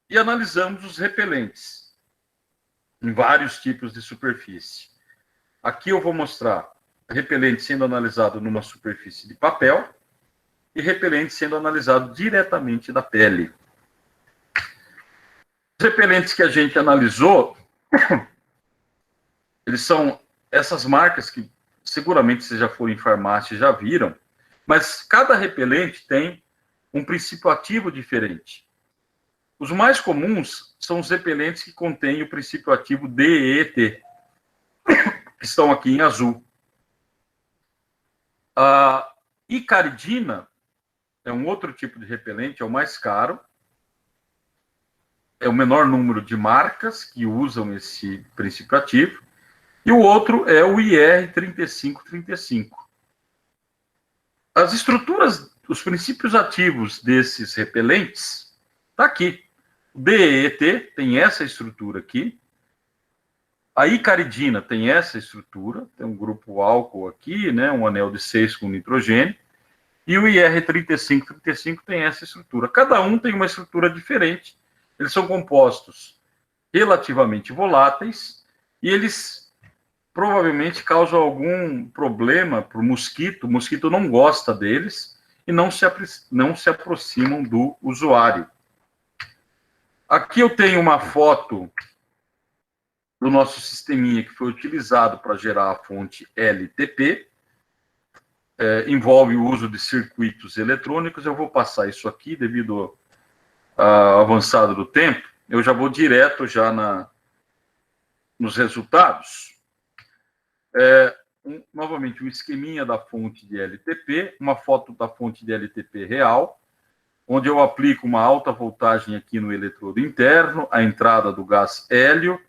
e analisamos os repelentes. em vários tipos de superfície. Aqui eu vou mostrar repelente sendo analisado numa superfície de papel e repelente sendo analisado diretamente da pele. Os repelentes que a gente analisou, eles são essas marcas que seguramente vocês já foram em farmácia e já viram, mas cada repelente tem um princípio ativo diferente. Os mais comuns são os repelentes que contêm o princípio ativo DEET, que estão aqui em azul. A icaridina é um outro tipo de repelente, é o mais caro, é o menor número de marcas que usam esse princípio ativo, e o outro é o IR3535. As estruturas, os princípios ativos desses repelentes, está aqui. O DEET tem essa estrutura aqui, a icaridina tem essa estrutura, tem um grupo álcool aqui, né, um anel de 6 com nitrogênio, e o IR3535 tem essa estrutura. Cada um tem uma estrutura diferente, eles são compostos relativamente voláteis, e eles provavelmente causam algum problema para o mosquito não gosta deles, e não se aproximam do usuário. Aqui eu tenho uma foto do nosso sisteminha que foi utilizado para gerar a fonte LTP, envolve o uso de circuitos eletrônicos. Eu vou passar isso aqui devido ao avançado do tempo, eu já vou direto já nos resultados. Novamente, um esqueminha da fonte de LTP, uma foto da fonte de LTP real, onde eu aplico uma alta voltagem aqui no eletrodo interno, a entrada do gás hélio,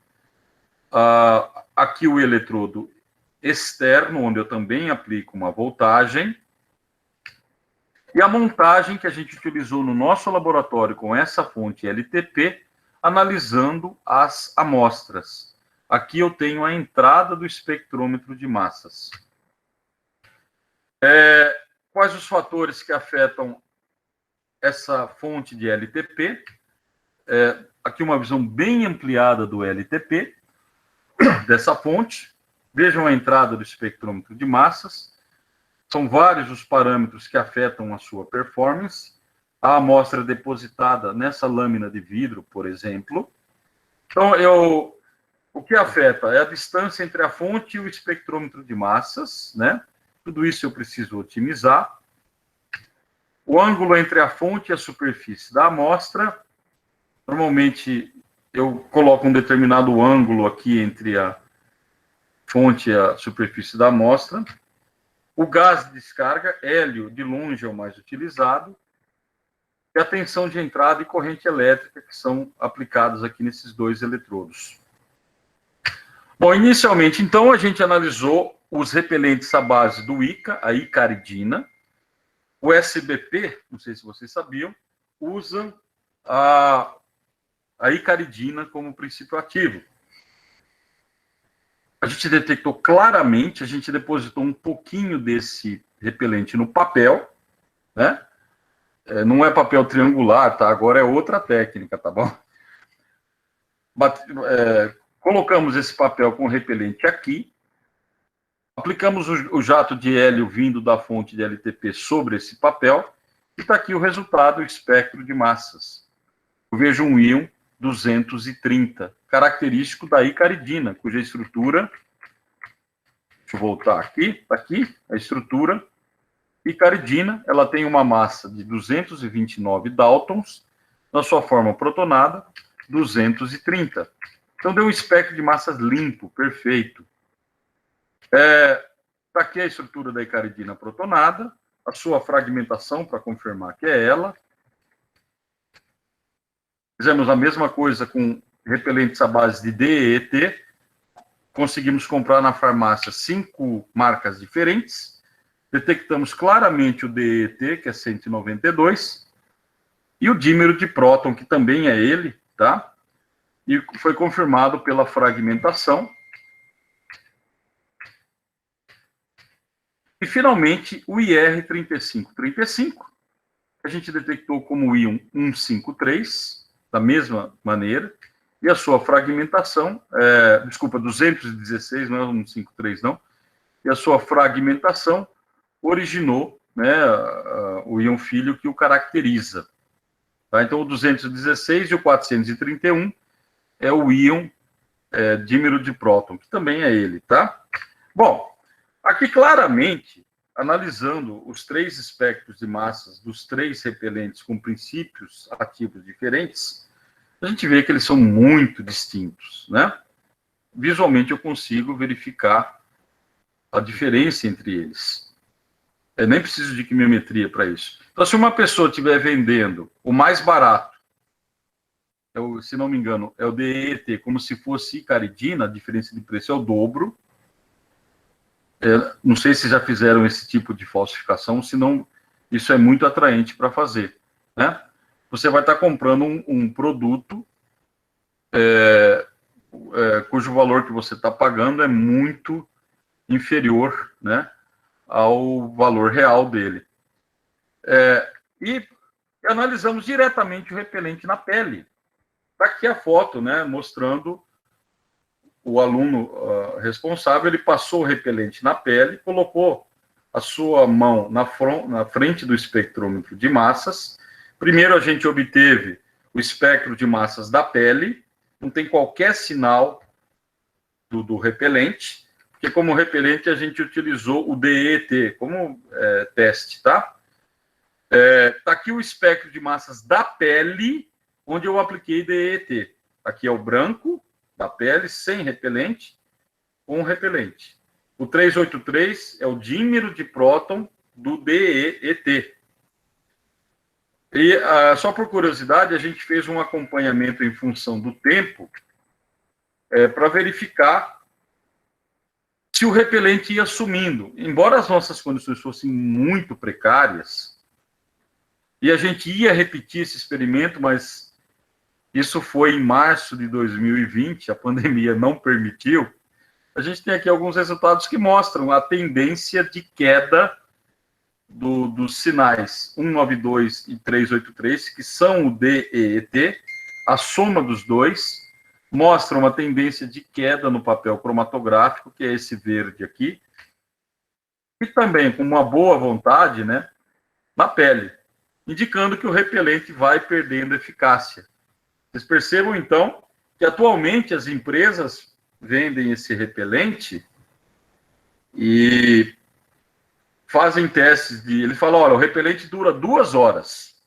aqui o eletrodo externo, onde eu também aplico uma voltagem, e a montagem que a gente utilizou no nosso laboratório com essa fonte LTP, analisando as amostras. Aqui eu tenho a entrada do espectrômetro de massas. Quais os fatores que afetam essa fonte de LTP? Aqui uma visão bem ampliada do LTP, dessa fonte. Vejam a entrada do espectrômetro de massas. São vários os parâmetros que afetam a sua performance. A amostra depositada nessa lâmina de vidro, por exemplo. Então, o que afeta é a distância entre a fonte e o espectrômetro de massas, né? Tudo isso eu preciso otimizar. O ângulo entre a fonte e a superfície da amostra. Normalmente, eu coloco um determinado ângulo aqui entre a fonte e a superfície da amostra. O gás de descarga, hélio, de longe é o mais utilizado. E a tensão de entrada e corrente elétrica, que são aplicadas aqui nesses dois eletrodos. Bom, inicialmente, então, a gente analisou os repelentes à base do ICA, a icaridina. O SBP, não sei se vocês sabiam, usa a icaridina como princípio ativo. A gente detectou claramente, a gente depositou um pouquinho desse repelente no papel, né? Não é papel triangular, tá? Agora é outra técnica, tá bom? Colocamos esse papel com repelente aqui, aplicamos o jato de hélio vindo da fonte de LTP sobre esse papel, e está aqui o resultado, o espectro de massas. Eu vejo um íon 230, característico da icaridina, cuja estrutura, deixa eu voltar aqui, está aqui a estrutura, icaridina, ela tem uma massa de 229 daltons, na sua forma protonada, 230. Então, deu um espectro de massas limpo, perfeito. Está aqui a estrutura da icaridina protonada, a sua fragmentação, para confirmar que é ela. Fizemos a mesma coisa com repelentes à base de DEET. Conseguimos comprar na farmácia 5 marcas diferentes. Detectamos claramente o DEET, que é 192, e o dímero de próton, que também é ele, tá? E foi confirmado pela fragmentação. E, finalmente, o IR3535, a gente detectou como íon 153, da mesma maneira, e a sua fragmentação, 216, não é 153 não, e a sua fragmentação originou, né, o íon filho que o caracteriza. Tá? Então, o 216 e o 431 é o íon dímero de próton, que também é ele, tá? Bom, aqui claramente, analisando os 3 espectros de massas dos 3 repelentes com princípios ativos diferentes, a gente vê que eles são muito distintos, né? Visualmente eu consigo verificar a diferença entre eles. Eu nem preciso de quimiometria para isso. Então, se uma pessoa estiver vendendo o mais barato, se não me engano, é o DET, como se fosse icaridina, a diferença de preço é o dobro. Não sei se já fizeram esse tipo de falsificação, senão isso é muito atraente para fazer, né? Você vai estar comprando um produto cujo valor que você está pagando é muito inferior, né, ao valor real dele. E analisamos diretamente o repelente na pele. Está aqui a foto, né, mostrando o aluno responsável, ele passou o repelente na pele, colocou a sua mão na frente do espectrômetro de massas. Primeiro a gente obteve o espectro de massas da pele, não tem qualquer sinal do repelente, porque como repelente a gente utilizou o DET como teste, tá? Tá aqui o espectro de massas da pele, onde eu apliquei DET. Aqui é o branco da pele, sem repelente, com repelente. O 383 é o dímero de próton do DET. E, só por curiosidade, a gente fez um acompanhamento em função do tempo para verificar se o repelente ia sumindo. Embora as nossas condições fossem muito precárias, e a gente ia repetir esse experimento, mas isso foi em março de 2020, a pandemia não permitiu, a gente tem aqui alguns resultados que mostram a tendência de queda dos sinais 192 e 383, que são o DET, a soma dos dois, mostra uma tendência de queda no papel cromatográfico, que é esse verde aqui, e também com uma boa vontade, né, na pele, indicando que o repelente vai perdendo eficácia. Vocês percebam, então, que atualmente as empresas vendem esse repelente e fazem testes de... Ele fala, olha, o repelente dura 2 horas.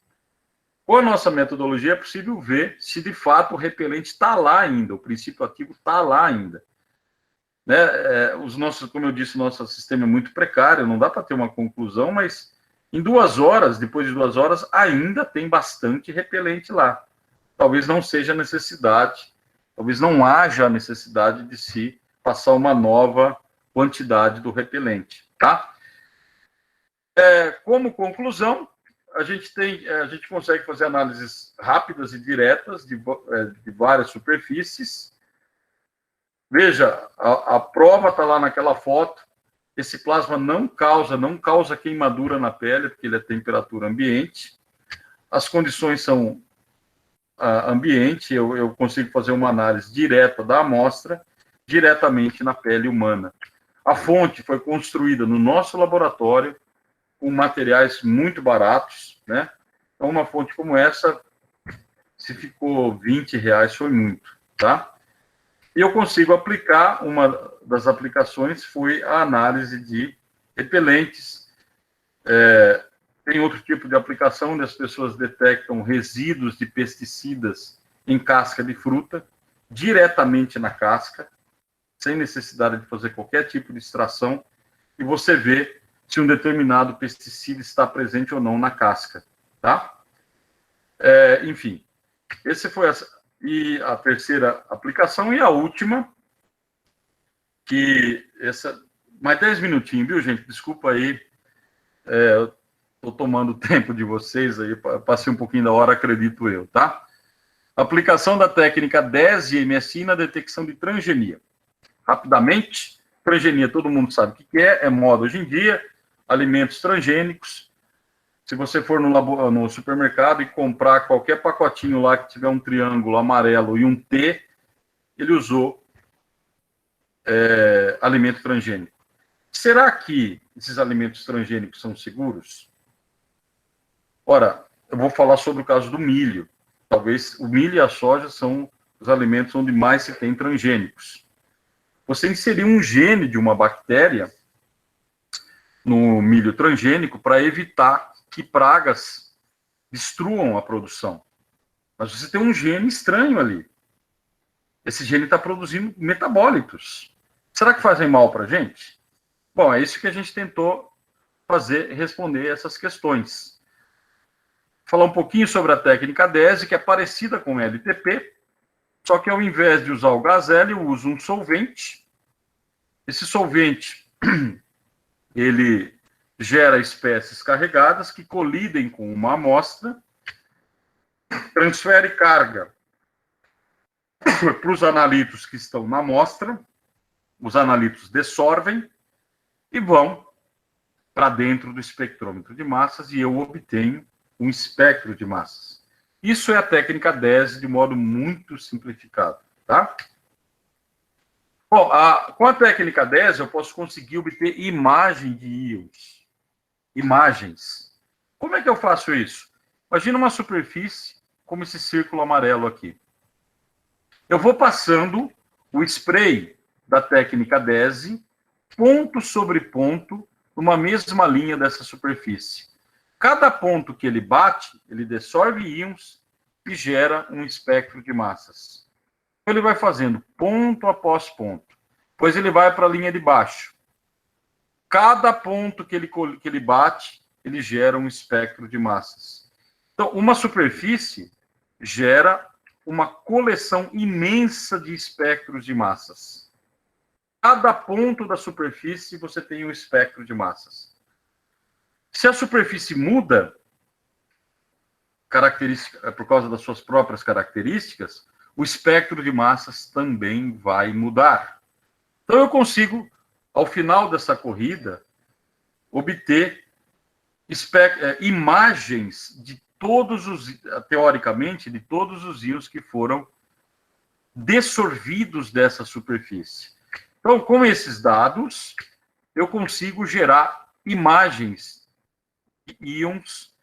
Com a nossa metodologia é possível ver se de fato o repelente está lá ainda, o princípio ativo está lá ainda. Né? Como eu disse, o nosso sistema é muito precário, não dá para ter uma conclusão, mas em 2 horas, depois de 2 horas, ainda tem bastante repelente lá. Talvez não seja necessidade, talvez não haja a necessidade de se passar uma nova quantidade do repelente, tá? Como conclusão, a gente consegue fazer análises rápidas e diretas de várias superfícies. Veja, a prova está lá naquela foto. Esse plasma não causa queimadura na pele, porque ele é temperatura ambiente. As condições são ambiente, eu consigo fazer uma análise direta da amostra, diretamente na pele humana. A fonte foi construída no nosso laboratório, com materiais muito baratos, né? Então, uma fonte como essa, se ficou R$20, foi muito, tá? E eu consigo aplicar, uma das aplicações foi a análise de repelentes. Tem outro tipo de aplicação, onde as pessoas detectam resíduos de pesticidas em casca de fruta, diretamente na casca, sem necessidade de fazer qualquer tipo de extração, e você vê se um determinado pesticida está presente ou não na casca, tá? Enfim, esse foi a terceira aplicação, e a última, mais 10 minutinhos, viu, gente? Desculpa aí, eu estou tomando tempo de vocês aí, passei um pouquinho da hora, acredito eu, tá? Aplicação da técnica 10 de MSI na detecção de transgenia. Rapidamente, transgenia todo mundo sabe o que é moda hoje em dia, alimentos transgênicos Se você for no supermercado e comprar qualquer pacotinho lá que tiver um triângulo amarelo e um T, ele usou alimento transgênico. Será que esses alimentos transgênicos são seguros? Ora, eu vou falar sobre o caso do milho. Talvez o milho e a soja são os alimentos onde mais se tem transgênicos. Você inserir um gene de uma bactéria no milho transgênico para evitar que pragas destruam a produção. Mas você tem um gene estranho ali. Esse gene está produzindo metabólitos. Será que fazem mal para a gente? Bom, é isso que a gente tentou responder essas questões. Falar um pouquinho sobre a técnica DESE, que é parecida com o LTP, só que ao invés de usar o gazelle, eu uso um solvente. Esse solvente, ele gera espécies carregadas que colidem com uma amostra, transfere carga para os analitos que estão na amostra, os analitos dessorvem e vão para dentro do espectrômetro de massas e eu obtenho um espectro de massas. Isso é a técnica DESE de modo muito simplificado, tá? Bom, com a técnica DESE eu posso conseguir obter imagem de íons. Imagens. Como é que eu faço isso? Imagina uma superfície como esse círculo amarelo aqui. Eu vou passando o spray da técnica DESE, ponto sobre ponto, numa mesma linha dessa superfície. Cada ponto que ele bate, ele dissolve íons e gera um espectro de massas. Então, ele vai fazendo ponto após ponto. Depois ele vai para a linha de baixo. Cada ponto que ele bate, ele gera um espectro de massas. Então, uma superfície gera uma coleção imensa de espectros de massas. Cada ponto da superfície você tem um espectro de massas. Se a superfície muda, por causa das suas próprias características, o espectro de massas também vai mudar. Então eu consigo, ao final dessa corrida, obter imagens de teoricamente, de todos os íons que foram dessorvidos dessa superfície. Então, com esses dados, eu consigo gerar imagens de íons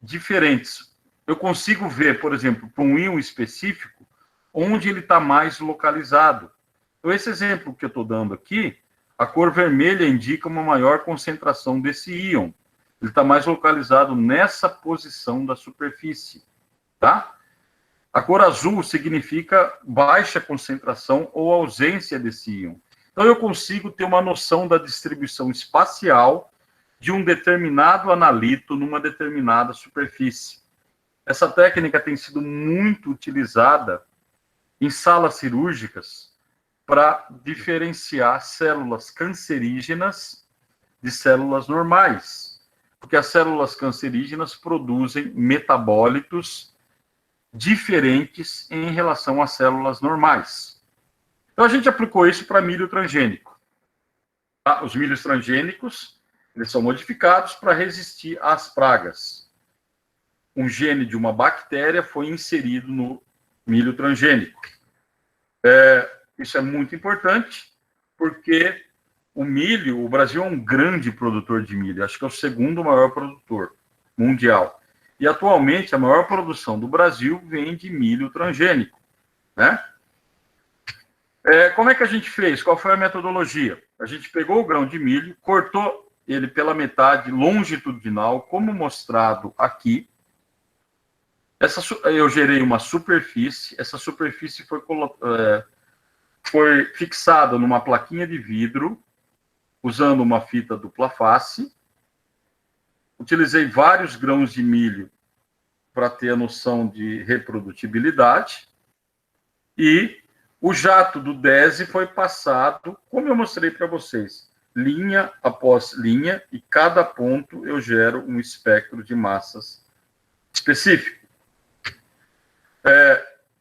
diferentes. Eu consigo ver, por exemplo, para um íon específico, onde ele está mais localizado. Então, esse exemplo que eu estou dando aqui, a cor vermelha indica uma maior concentração desse íon. Ele está mais localizado nessa posição da superfície, tá? A cor azul significa baixa concentração ou ausência desse íon. Então, eu consigo ter uma noção da distribuição espacial de um determinado analito numa determinada superfície. Essa técnica tem sido muito utilizada em salas cirúrgicas para diferenciar células cancerígenas de células normais, porque as células cancerígenas produzem metabólitos diferentes em relação às células normais. Então, a gente aplicou isso para milho transgênico. Tá? Os milhos transgênicos, eles são modificados para resistir às pragas. Um gene de uma bactéria foi inserido no milho transgênico. Isso é muito importante, porque o Brasil é um grande produtor de milho, acho que é o segundo maior produtor mundial. E, atualmente, a maior produção do Brasil vem de milho transgênico, né? Como é que a gente fez? Qual foi a metodologia? A gente pegou o grão de milho, cortou ele pela metade longitudinal, como mostrado aqui. Eu gerei uma superfície, essa superfície foi fixada numa plaquinha de vidro, usando uma fita dupla face. Utilizei vários grãos de milho para ter a noção de reprodutibilidade. E o jato do DESE foi passado, como eu mostrei para vocês, linha após linha, e cada ponto eu gero um espectro de massas específico.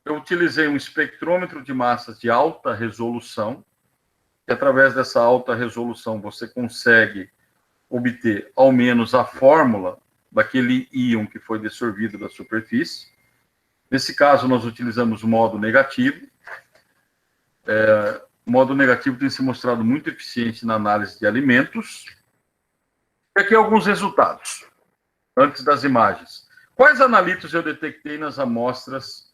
Eu utilizei um espectrômetro de massas de alta resolução, e através dessa alta resolução você consegue obter ao menos a fórmula daquele íon que foi dissolvido da superfície. Nesse caso, nós utilizamos o modo negativo. O modo negativo tem se mostrado muito eficiente na análise de alimentos. E aqui alguns resultados, antes das imagens. Quais analitos eu detectei nas amostras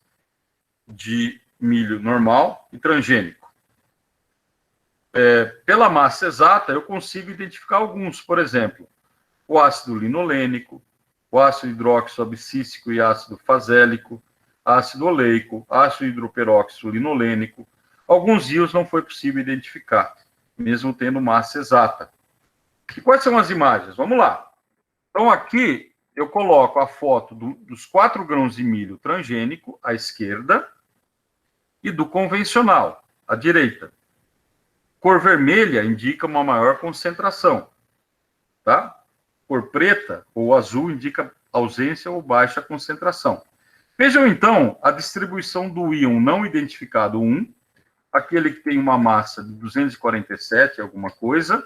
de milho normal e transgênico? Pela massa exata, eu consigo identificar alguns. Por exemplo, o ácido linolênico, o ácido hidróxido abscísico e ácido fazélico, ácido oleico, ácido hidroperóxido linolênico. Alguns íons não foi possível identificar, mesmo tendo massa exata. E quais são as imagens? Vamos lá. Então, aqui eu coloco a foto dos 4 grãos de milho transgênico, à esquerda, e do convencional, à direita. Cor vermelha indica uma maior concentração, tá? Cor preta ou azul indica ausência ou baixa concentração. Vejam, então, a distribuição do íon não identificado 1, aquele que tem uma massa de 247, alguma coisa,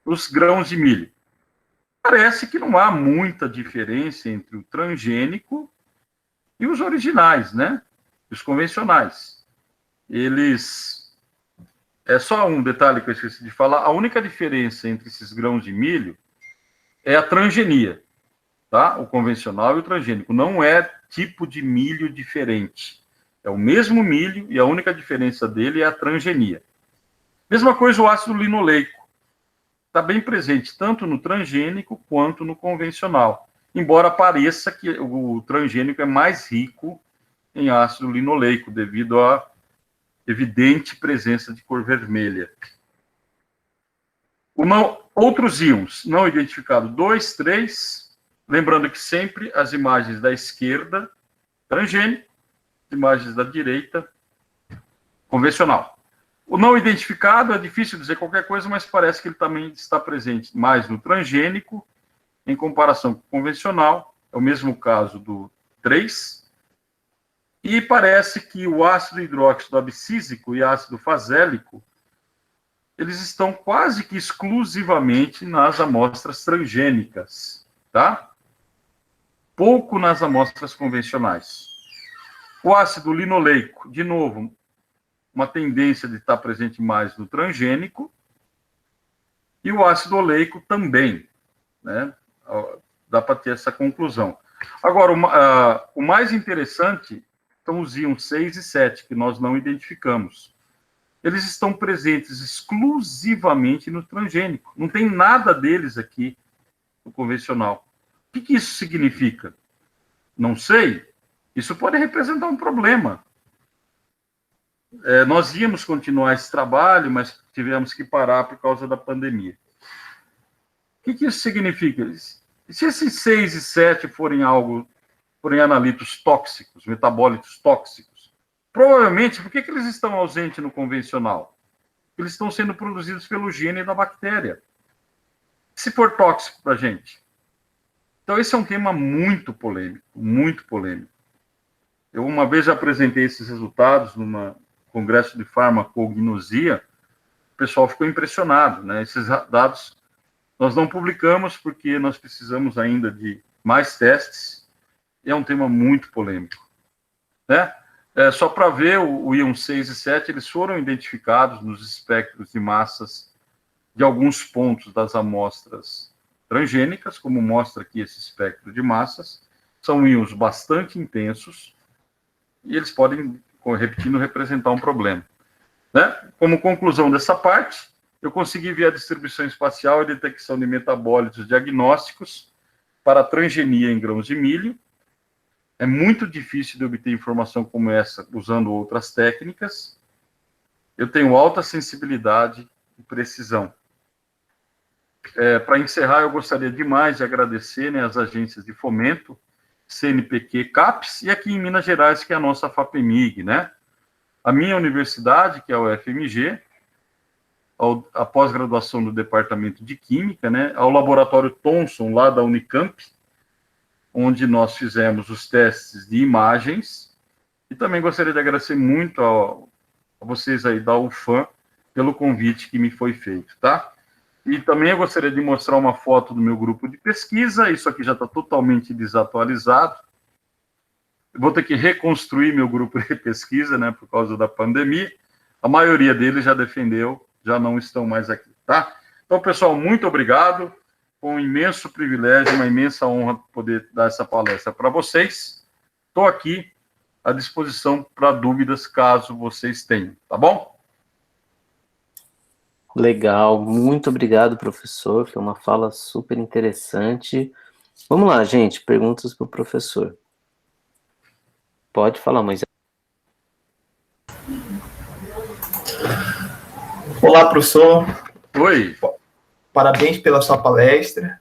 os grãos de milho. Parece que não há muita diferença entre o transgênico e os originais, né? Os convencionais. Eles... É só um detalhe que eu esqueci de falar. A única diferença entre esses grãos de milho é a transgenia, tá? O convencional e o transgênico. Não é tipo de milho diferente. É o mesmo milho e a única diferença dele é a transgenia. Mesma coisa o ácido linoleico. Está bem presente tanto no transgênico quanto no convencional. Embora pareça que o transgênico é mais rico em ácido linoleico, devido à evidente presença de cor vermelha. Outros íons não identificados, 2, 3. Lembrando que sempre as imagens da esquerda, transgênico, imagens da direita, convencional. O não identificado é difícil dizer qualquer coisa, mas parece que ele também está presente mais no transgênico, em comparação com o convencional. É o mesmo caso do 3. E parece que o ácido hidróxido abscísico e ácido fazélico, eles estão quase que exclusivamente nas amostras transgênicas, tá? Pouco nas amostras convencionais. O ácido linoleico, de novo, uma tendência de estar presente mais no transgênico, e o ácido oleico também, né? Dá para ter essa conclusão. Agora, o mais interessante são os íons 6 e 7, que nós não identificamos. Eles estão presentes exclusivamente no transgênico. Não tem nada deles aqui no convencional. O que isso significa? Não sei. Isso pode representar um problema. Nós íamos continuar esse trabalho, mas tivemos que parar por causa da pandemia. O que isso significa? Se esses 6 e 7 forem analitos tóxicos, metabólitos tóxicos, provavelmente, por que eles estão ausentes no convencional? Eles estão sendo produzidos pelo gene da bactéria. Se for tóxico para a gente. Então, esse é um tema muito polêmico, muito polêmico. Eu uma vez já apresentei esses resultados num congresso de farmacognosia, o pessoal ficou impressionado, né? Esses dados nós não publicamos porque nós precisamos ainda de mais testes, e é um tema muito polêmico, né? Só para ver, o íon 6 e 7, eles foram identificados nos espectros de massas de alguns pontos das amostras transgênicas, como mostra aqui esse espectro de massas. São íons bastante intensos, e eles podem, repetindo, representar um problema, né? Como conclusão dessa parte, eu consegui ver a distribuição espacial e detecção de metabólitos diagnósticos para transgenia em grãos de milho. É muito difícil de obter informação como essa usando outras técnicas. Eu tenho alta sensibilidade e precisão. Para encerrar, eu gostaria demais de agradecer, né, as agências de fomento, CNPq, CAPES, e aqui em Minas Gerais, que é a nossa FAPEMIG, né? A minha universidade, que é o FMG, a pós-graduação do Departamento de Química, né? Ao Laboratório Thomson, lá da Unicamp, onde nós fizemos os testes de imagens, e também gostaria de agradecer muito a vocês aí da UFAM pelo convite que me foi feito, tá? E também eu gostaria de mostrar uma foto do meu grupo de pesquisa. Isso aqui já está totalmente desatualizado. Eu vou ter que reconstruir meu grupo de pesquisa, né, por causa da pandemia. A maioria deles já defendeu, já não estão mais aqui, tá? Então, pessoal, muito obrigado. Foi um imenso privilégio, uma imensa honra poder dar essa palestra para vocês. Estou aqui à disposição para dúvidas, caso vocês tenham, tá bom? Legal, muito obrigado, professor. Foi uma fala super interessante. Vamos lá, gente, perguntas para o professor. Pode falar, Moisés. Olá, professor. Oi. Parabéns pela sua palestra.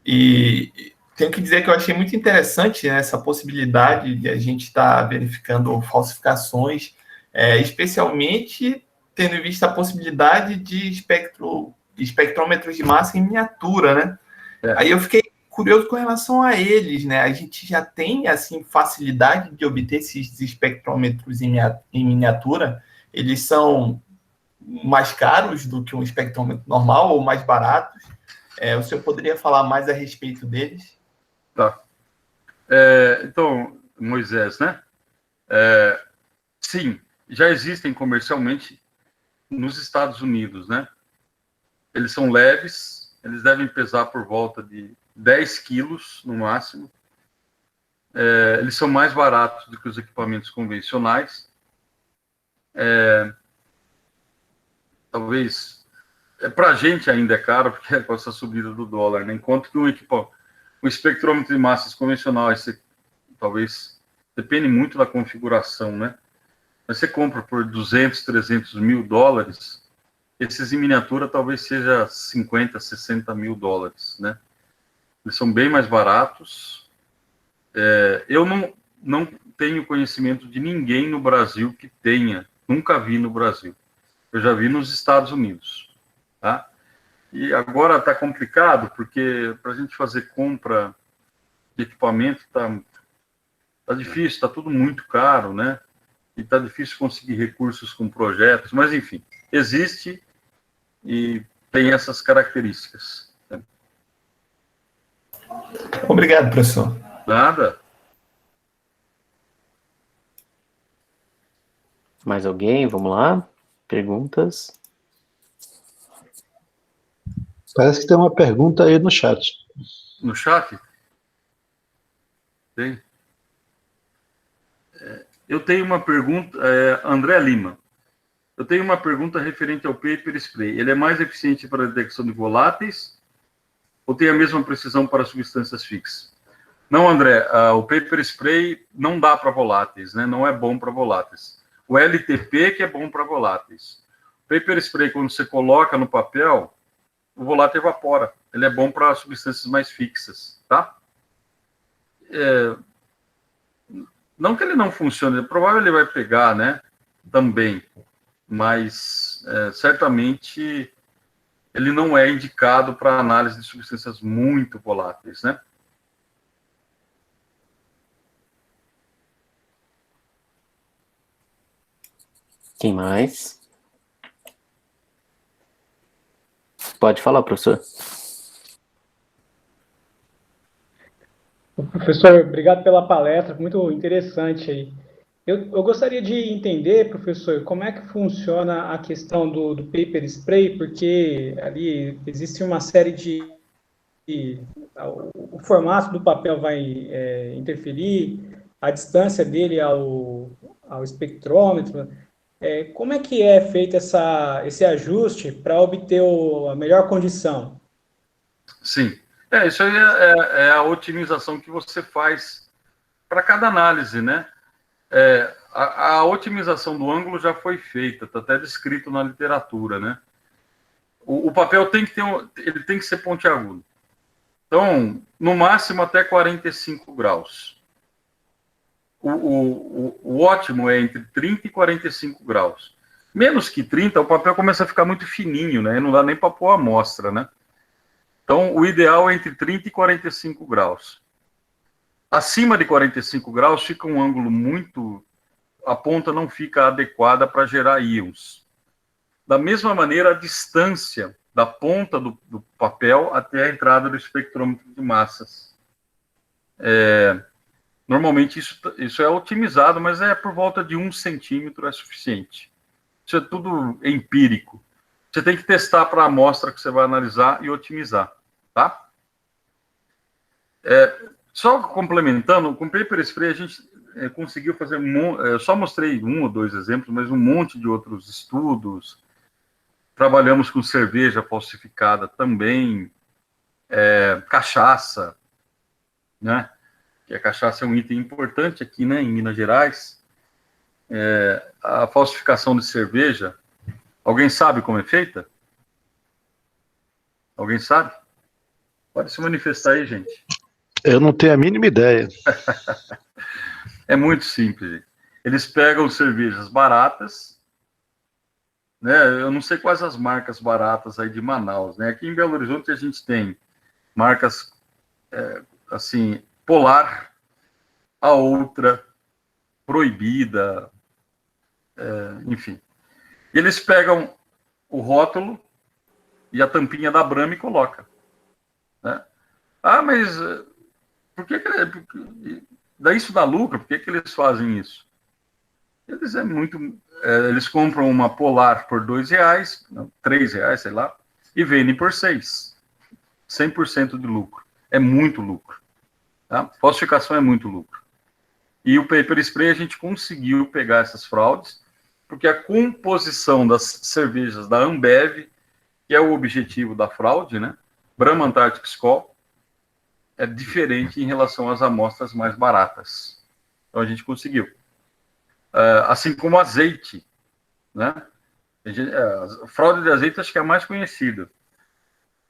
E tenho que dizer que eu achei muito interessante, né, essa possibilidade de a gente estar verificando falsificações, especialmente tendo em vista a possibilidade de espectrômetros de massa em miniatura, né? Aí eu fiquei curioso com relação a eles, né? A gente já tem, assim, facilidade de obter esses espectrômetros em miniatura. Eles são mais caros do que um espectrômetro normal ou mais baratos? O senhor poderia falar mais a respeito deles? Tá. Então, Moisés, né? Sim, já existem comercialmente nos Estados Unidos, né? Eles são leves, eles devem pesar por volta de 10 quilos no máximo. Eles são mais baratos do que os equipamentos convencionais. Talvez, para a gente ainda é caro, porque é com essa subida do dólar, né? Enquanto que um espectrômetro de massas convencional, talvez, depende muito da configuração, né? Mas você compra por 200, 300 mil dólares, esses em miniatura talvez seja 50, 60 mil dólares, né? Eles são bem mais baratos. Eu não tenho conhecimento de ninguém no Brasil que tenha, nunca vi no Brasil. Eu já vi nos Estados Unidos, tá? E agora está complicado, porque para a gente fazer compra de equipamento tá difícil, está tudo muito caro, né? E está difícil conseguir recursos com projetos, mas enfim, existe e tem essas características. Né? Obrigado, professor. Nada. Mais alguém? Vamos lá. Perguntas? Parece que tem uma pergunta aí no chat. No chat? Tem. Eu tenho uma pergunta, André Lima. Eu tenho uma pergunta referente ao paper spray. Ele é mais eficiente para a detecção de voláteis ou tem a mesma precisão para substâncias fixas? Não, André, o paper spray não dá para voláteis, né? Não é bom para voláteis. O LTP que é bom para voláteis. O paper spray, quando você coloca no papel, o volátil evapora. Ele é bom para substâncias mais fixas, tá? Não que ele não funcione, é provável que ele vai pegar, né? Também. Mas, certamente, ele não é indicado para análise de substâncias muito voláteis, né? Quem mais? Pode falar, professor. Professor, obrigado pela palestra, muito interessante aí. Eu gostaria de entender, professor, como é que funciona a questão do paper spray, porque ali existe uma série o formato do papel vai interferir, a distância dele ao espectrômetro. Como é que é feito esse ajuste para obter a melhor condição? Sim. Isso aí é a otimização que você faz para cada análise, né? A otimização do ângulo já foi feita, está até descrito na literatura, né? O papel tem que ele tem que ser pontiagudo. Então, no máximo até 45 graus. O ótimo é entre 30 e 45 graus. Menos que 30, o papel começa a ficar muito fininho, né? Não dá nem para pôr a amostra, né? Então, o ideal é entre 30 e 45 graus. Acima de 45 graus fica um ângulo muito... A ponta não fica adequada para gerar íons. Da mesma maneira, a distância da ponta do papel até a entrada do espectrômetro de massas. Normalmente isso é otimizado, mas por volta de 1 centímetro é suficiente. Isso é tudo empírico. Você tem que testar para a amostra que você vai analisar e otimizar, tá? Só complementando, com paper spray a gente conseguiu fazer, eu só mostrei 1 ou 2 exemplos, mas um monte de outros estudos. Trabalhamos com cerveja falsificada também, cachaça, né? Que a cachaça é um item importante aqui, né, em Minas Gerais. A falsificação de cerveja, alguém sabe como é feita? Alguém sabe? Pode se manifestar aí, gente. Eu não tenho a mínima ideia. É muito simples, gente. Eles pegam cervejas baratas, né? Eu não sei quais as marcas baratas aí de Manaus, né? Aqui em Belo Horizonte a gente tem marcas, assim, Polar, a outra, Proibida, enfim. E eles pegam o rótulo e a tampinha da Brahma e colocam, né? Ah, mas por que daí isso dá lucro? Por que eles fazem isso? Eles compram uma Polar por R$2, R$3, sei lá, e vendem por 6. 100% de lucro. É muito lucro. Tá? Falsificação é muito lucro. E o paper spray a gente conseguiu pegar essas fraudes, porque a composição das cervejas da Ambev, que é o objetivo da fraude, né? Brahma Antarctic Skol, é diferente em relação às amostras mais baratas. Então a gente conseguiu. Assim como azeite, né? A fraude de azeite acho que é a mais conhecida.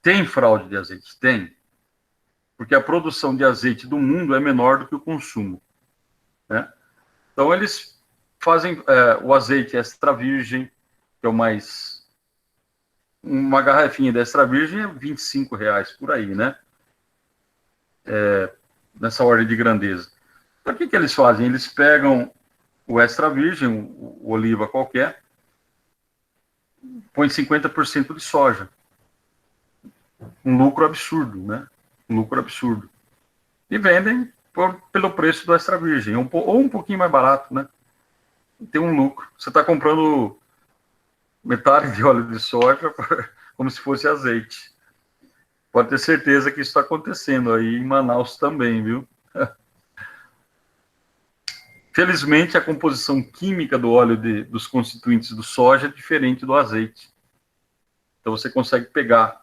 Tem fraude de azeite? Tem. Porque a produção de azeite do mundo é menor do que o consumo, né? Então eles fazem o azeite extra virgem, que é o mais... Uma garrafinha de extra virgem é R$25 por aí, né? Nessa ordem de grandeza. Então o que eles fazem? Eles pegam o extra virgem, o oliva qualquer, põe 50% de soja. Um lucro absurdo, né? Um lucro absurdo. E vendem pelo preço do extra virgem, ou um pouquinho mais barato, né? Tem um lucro. Você está comprando metade de óleo de soja como se fosse azeite. Pode ter certeza que isso está acontecendo aí em Manaus também, viu? Felizmente, a composição química do óleo dos constituintes do soja é diferente do azeite. Então, você consegue pegar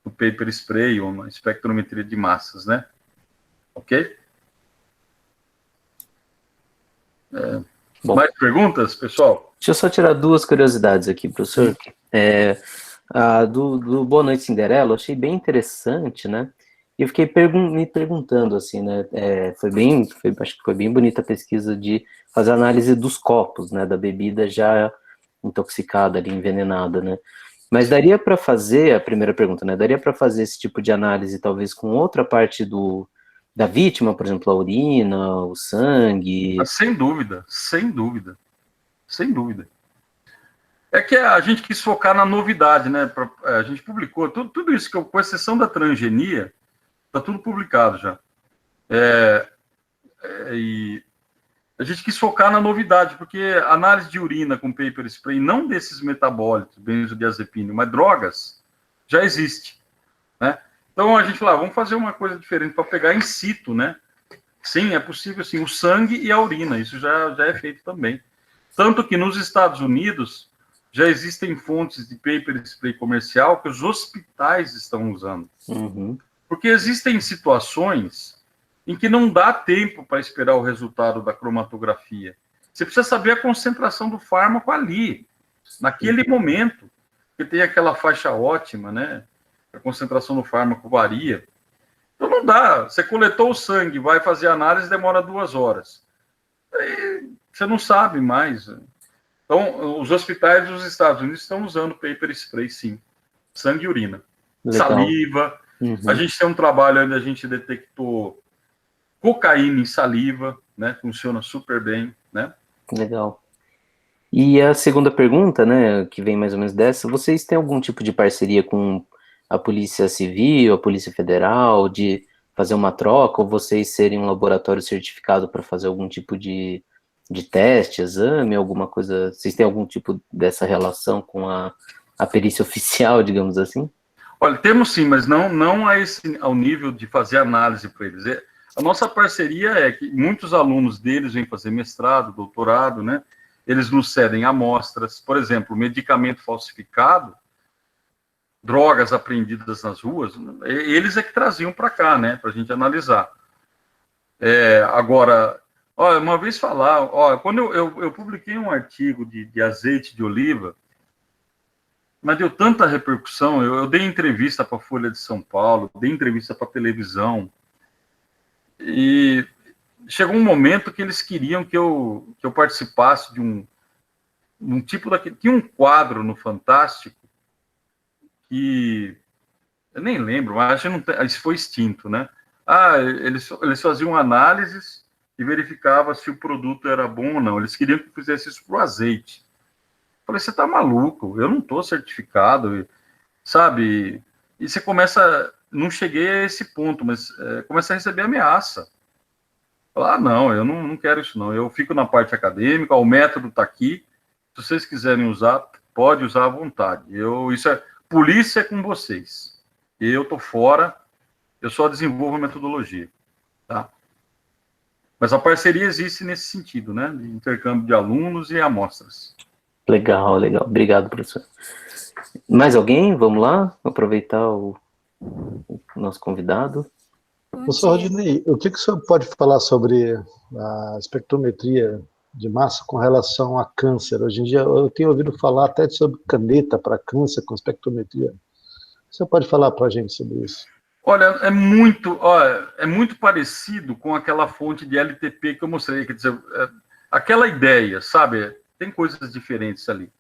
no paper spray ou na espectrometria de massas, né? Ok? Bom, mais perguntas, pessoal? deixa eu só tirar 2 curiosidades aqui, professor. Do Boa Noite Cinderela, eu achei bem interessante, né? E eu fiquei me perguntando, assim, né? Acho que foi bem bonita a pesquisa de fazer análise dos copos, né? Da bebida já intoxicada ali, envenenada, né? Mas daria para fazer, a primeira pergunta, né? Daria para fazer esse tipo de análise, talvez, com outra parte da vítima, por exemplo, a urina, o sangue? Sem dúvida, sem dúvida. Sem dúvida. É que a gente quis focar na novidade, né? A gente publicou tudo isso, com exceção da transgenia, está tudo publicado já. E a gente quis focar na novidade, porque análise de urina com paper spray, não desses metabólitos, benzodiazepina, mas drogas, já existe, né? Então a gente falou, vamos fazer uma coisa diferente para pegar in situ, né? Sim, é possível, sim, o sangue e a urina, isso já é feito também. Tanto que nos Estados Unidos já existem fontes de paper spray comercial que os hospitais estão usando. Uhum. Porque existem situações em que não dá tempo para esperar o resultado da cromatografia. Você precisa saber a concentração do fármaco ali, naquele momento, que tem aquela faixa ótima, né? A concentração do fármaco varia. Então não dá. Você coletou o sangue, vai fazer a análise, demora 2 horas. Aí você não sabe mais. Então, os hospitais dos Estados Unidos estão usando paper spray, sim. Sangue e urina. Legal. Saliva. Uhum. A gente tem um trabalho onde a gente detectou cocaína em saliva, né? Funciona super bem, né? Legal. E a segunda pergunta, né, que vem mais ou menos dessa, vocês têm algum tipo de parceria com a Polícia Civil, a Polícia Federal, de fazer uma troca, ou vocês serem um laboratório certificado para fazer algum tipo de teste, exame, alguma coisa? Vocês têm algum tipo dessa relação com a perícia oficial, digamos assim? Olha, temos sim, mas não ao nível de fazer análise para eles. A nossa parceria é que muitos alunos deles vêm fazer mestrado, doutorado, né? Eles nos cedem amostras, por exemplo, medicamento falsificado, drogas apreendidas nas ruas, eles é que traziam para cá, né? Para a gente analisar. Agora, olha, uma vez quando eu publiquei um artigo de azeite de oliva, mas deu tanta repercussão, eu dei entrevista para a Folha de São Paulo, dei entrevista para a televisão, e chegou um momento que eles queriam que eu participasse de um tipo daquele... Tinha um quadro no Fantástico que... Eu nem lembro, mas acho que isso foi extinto, né? Eles faziam análises e verificavam se o produto era bom ou não. Eles queriam que eu fizesse isso para o azeite. Falei, você tá maluco, eu não tô certificado, sabe? E você começa, não cheguei a esse ponto, mas começa a receber ameaça. Falar, não, eu não quero isso não, eu fico na parte acadêmica, o método tá aqui, se vocês quiserem usar, pode usar à vontade. Polícia é com vocês, eu tô fora, eu só desenvolvo a metodologia, tá? Mas a parceria existe nesse sentido, né? De intercâmbio de alunos e amostras. Legal, legal. Obrigado, professor. Mais alguém? Vamos lá? Aproveitar o nosso convidado. Professor Rodinei, o que o senhor pode falar sobre a espectrometria de massa com relação a câncer? Hoje em dia, eu tenho ouvido falar até sobre caneta para câncer com espectrometria. O senhor pode falar para a gente sobre isso? Olha, é muito parecido com aquela fonte de LTP que eu mostrei, quer dizer, aquela ideia, sabe? Tem coisas diferentes ali.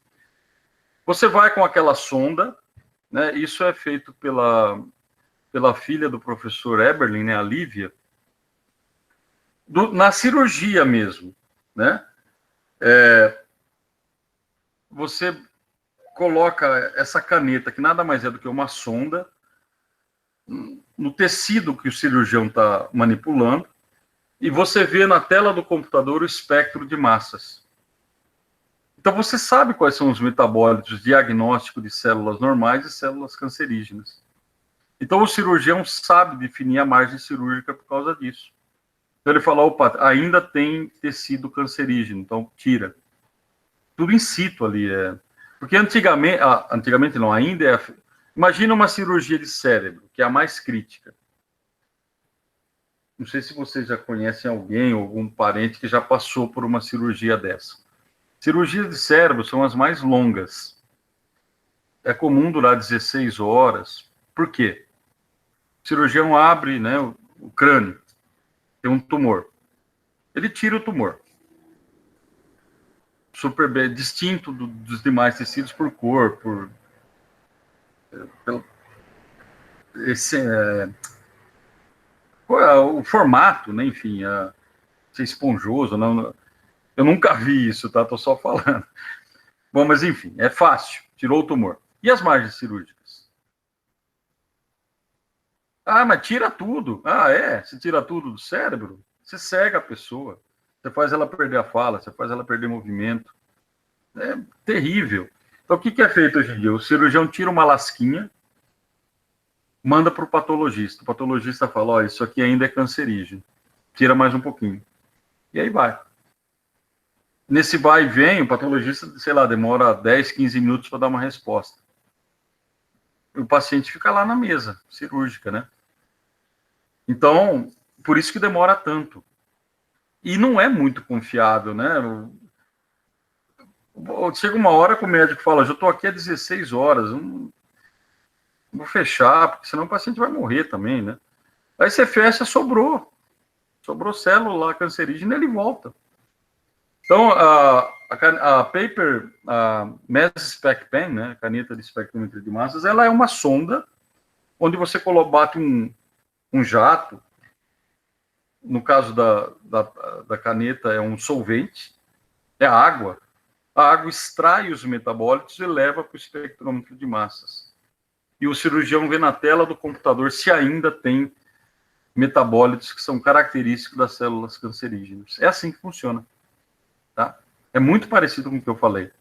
Você vai com aquela sonda, né? Isso é feito pela filha do professor Eberlin, né? A Lívia, na cirurgia mesmo, né? Você coloca essa caneta, que nada mais é do que uma sonda, no tecido que o cirurgião está manipulando, e você vê na tela do computador o espectro de massas. Então, você sabe quais são os metabólitos diagnóstico de células normais e células cancerígenas. Então, o cirurgião sabe definir a margem cirúrgica por causa disso. Então, ele fala, opa, ainda tem tecido cancerígeno, então tira. Tudo in situ ali. Porque antigamente não, ainda é... Imagina uma cirurgia de cérebro, que é a mais crítica. Não sei se vocês já conhecem alguém ou algum parente que já passou por uma cirurgia dessa. Cirurgias de cérebro são as mais longas. É comum durar 16 horas. Por quê? O cirurgião abre, né, o crânio, tem um tumor. Ele tira o tumor. Super bem, distinto dos demais tecidos por cor, o formato, né, enfim, ser esponjoso, não... Eu nunca vi isso, tá? Tô só falando. Bom, mas enfim, é fácil. Tirou o tumor. E as margens cirúrgicas? Mas tira tudo. Se tira tudo do cérebro, você cega a pessoa. Você faz ela perder a fala, você faz ela perder movimento. É terrível. Então, o que é feito hoje em dia? O cirurgião tira uma lasquinha, manda para o patologista. O patologista fala, isso aqui ainda é cancerígeno. Tira mais um pouquinho. E aí vai. Nesse vai e vem, o patologista, sei lá, demora 10, 15 minutos para dar uma resposta. O paciente fica lá na mesa cirúrgica, né? Então, por isso que demora tanto. E não é muito confiável, né? Chega uma hora que o médico fala, já estou aqui há 16 horas, não vou fechar, porque senão o paciente vai morrer também, né? Aí você fecha, sobrou célula lá cancerígena, ele volta. Então, a paper, a Mass Spec Pen, né, caneta de espectrometria de massas, ela é uma sonda onde você bate um jato, no caso da caneta é um solvente, é a água extrai os metabólitos e leva para o espectrômetro de massas. e o cirurgião vê na tela do computador se ainda tem metabólitos que são característicos das células cancerígenas. É assim que funciona. Tá? É muito parecido com o que eu falei.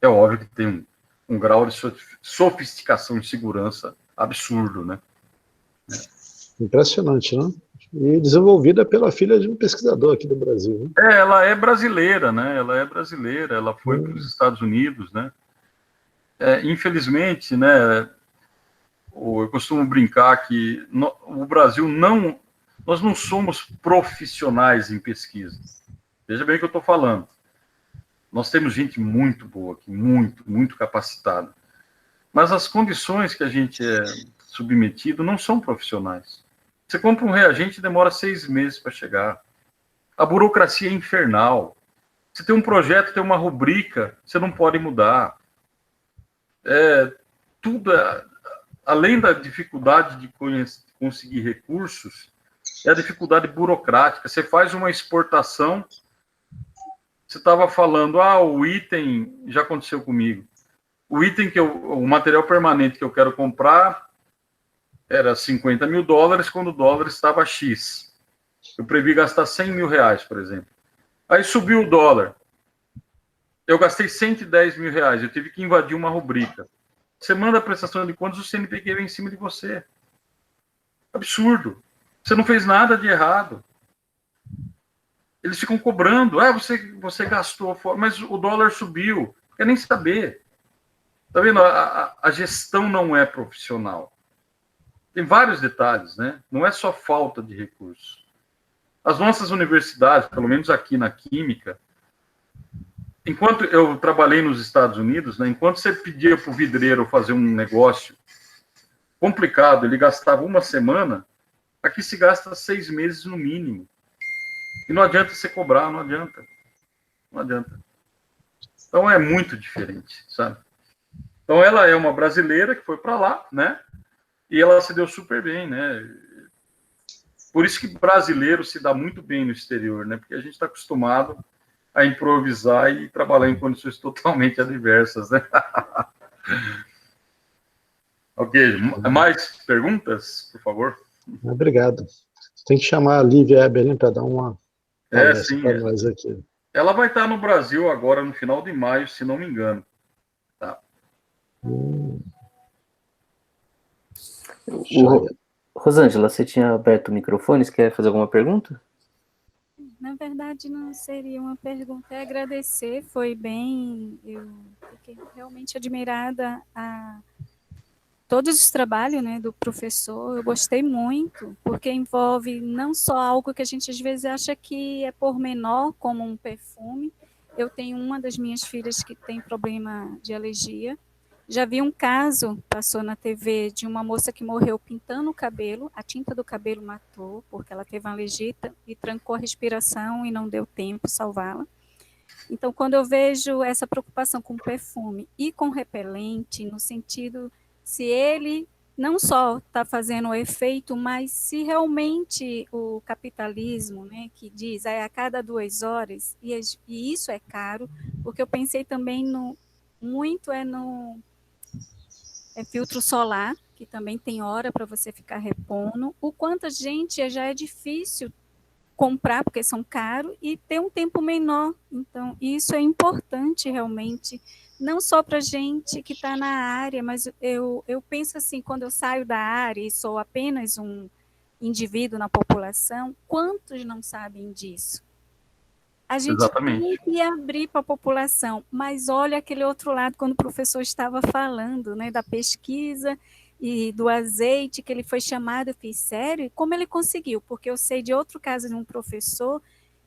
É óbvio que tem um grau de sofisticação e segurança absurdo, né? Impressionante, né? E desenvolvida pela filha de um pesquisador aqui do Brasil. Né? Ela é brasileira, né? Ela é brasileira, ela foi para os Estados Unidos, né? Infelizmente, né? Eu costumo brincar que o Brasil nós não somos profissionais em pesquisa. Veja bem o que eu estou falando. Nós temos gente muito boa aqui, muito capacitada. Mas as condições que a gente é submetido não são profissionais. Você compra um reagente e demora 6 meses para chegar. A burocracia é infernal. Você tem um projeto, tem uma rubrica, você não pode mudar. Tudo, além da dificuldade de conseguir recursos, é a dificuldade burocrática. Você faz uma exportação, você estava falando, o item, já aconteceu comigo, o item o material permanente que eu quero comprar era $50 mil, quando o dólar estava X. Eu previ gastar R$100 mil, por exemplo. Aí subiu o dólar. Eu gastei R$110 mil, eu tive que invadir uma rubrica. Você manda a prestação de contas, o CNPq vem em cima de você. Absurdo. Você não fez nada de errado. Eles ficam cobrando. Você gastou, mas o dólar subiu. Não quer nem saber. Tá vendo? A gestão não é profissional. Tem vários detalhes, né? Não é só falta de recursos. As nossas universidades, pelo menos aqui na Química, enquanto eu trabalhei nos Estados Unidos, né, enquanto você pedia para o vidreiro fazer um negócio complicado, ele gastava 1 semana, aqui se gasta 6 meses no mínimo. E não adianta você cobrar, não adianta. Não adianta. Então é muito diferente, sabe? Então ela é uma brasileira que foi para lá, né? E ela se deu super bem, né? Por isso que brasileiro se dá muito bem no exterior, né? Porque a gente está acostumado a improvisar e trabalhar em condições totalmente adversas, né? Ok, mais perguntas, por favor? Obrigado. Tem que chamar a Lívia Eberlin para dar uma palestra para nós aqui. Ela vai estar no Brasil agora no final de maio, se não me engano. Tá? Rosângela, você tinha aberto o microfone, você quer fazer alguma pergunta? Na verdade, não seria uma pergunta, é agradecer, foi bem, eu fiquei realmente admirada a todos os trabalhos, né, do professor, eu gostei muito, porque envolve não só algo que a gente às vezes acha que é pormenor, como um perfume. Eu tenho uma das minhas filhas que tem problema de alergia. Já vi um caso, passou na TV, de uma moça que morreu pintando o cabelo, a tinta do cabelo matou, porque ela teve uma alergia e trancou a respiração e não deu tempo salvá-la. Então, quando eu vejo essa preocupação com perfume e com repelente, no sentido, se ele não só está fazendo o efeito, mas se realmente o capitalismo, né, que diz a cada 2 horas, e isso é caro, porque eu pensei também muito no filtro solar, que também tem hora para você ficar repondo, o quanto a gente já é difícil comprar, porque são caros, e ter um tempo menor. Então, isso é importante realmente, não só para a gente que está na área, mas eu penso assim, quando eu saio da área e sou apenas um indivíduo na população, quantos não sabem disso? A gente tem que abrir para a população, mas olha aquele outro lado, quando o professor estava falando, né, da pesquisa e do azeite, que ele foi chamado, eu fiz, sério? Como ele conseguiu? Porque eu sei de outro caso de um professor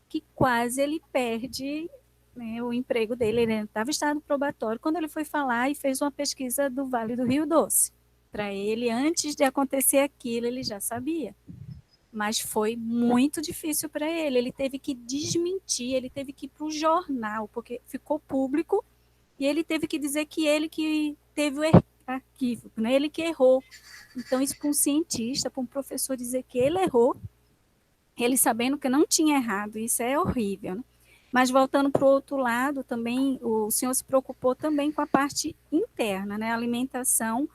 que quase ele perde, né, o emprego dele, ele estava em estado probatório, quando ele foi falar e fez uma pesquisa do Vale do Rio Doce. Para ele, antes de acontecer aquilo, ele já sabia. Mas foi muito difícil para ele teve que desmentir, ele teve que ir para o jornal, porque ficou público, e ele teve que dizer que ele que teve o arquivo, né? Ele que errou. Então, isso para um cientista, para um professor dizer que ele errou, ele sabendo que não tinha errado, isso é horrível, né? Mas voltando para o outro lado, também, o senhor se preocupou também com a parte interna, né? A alimentação,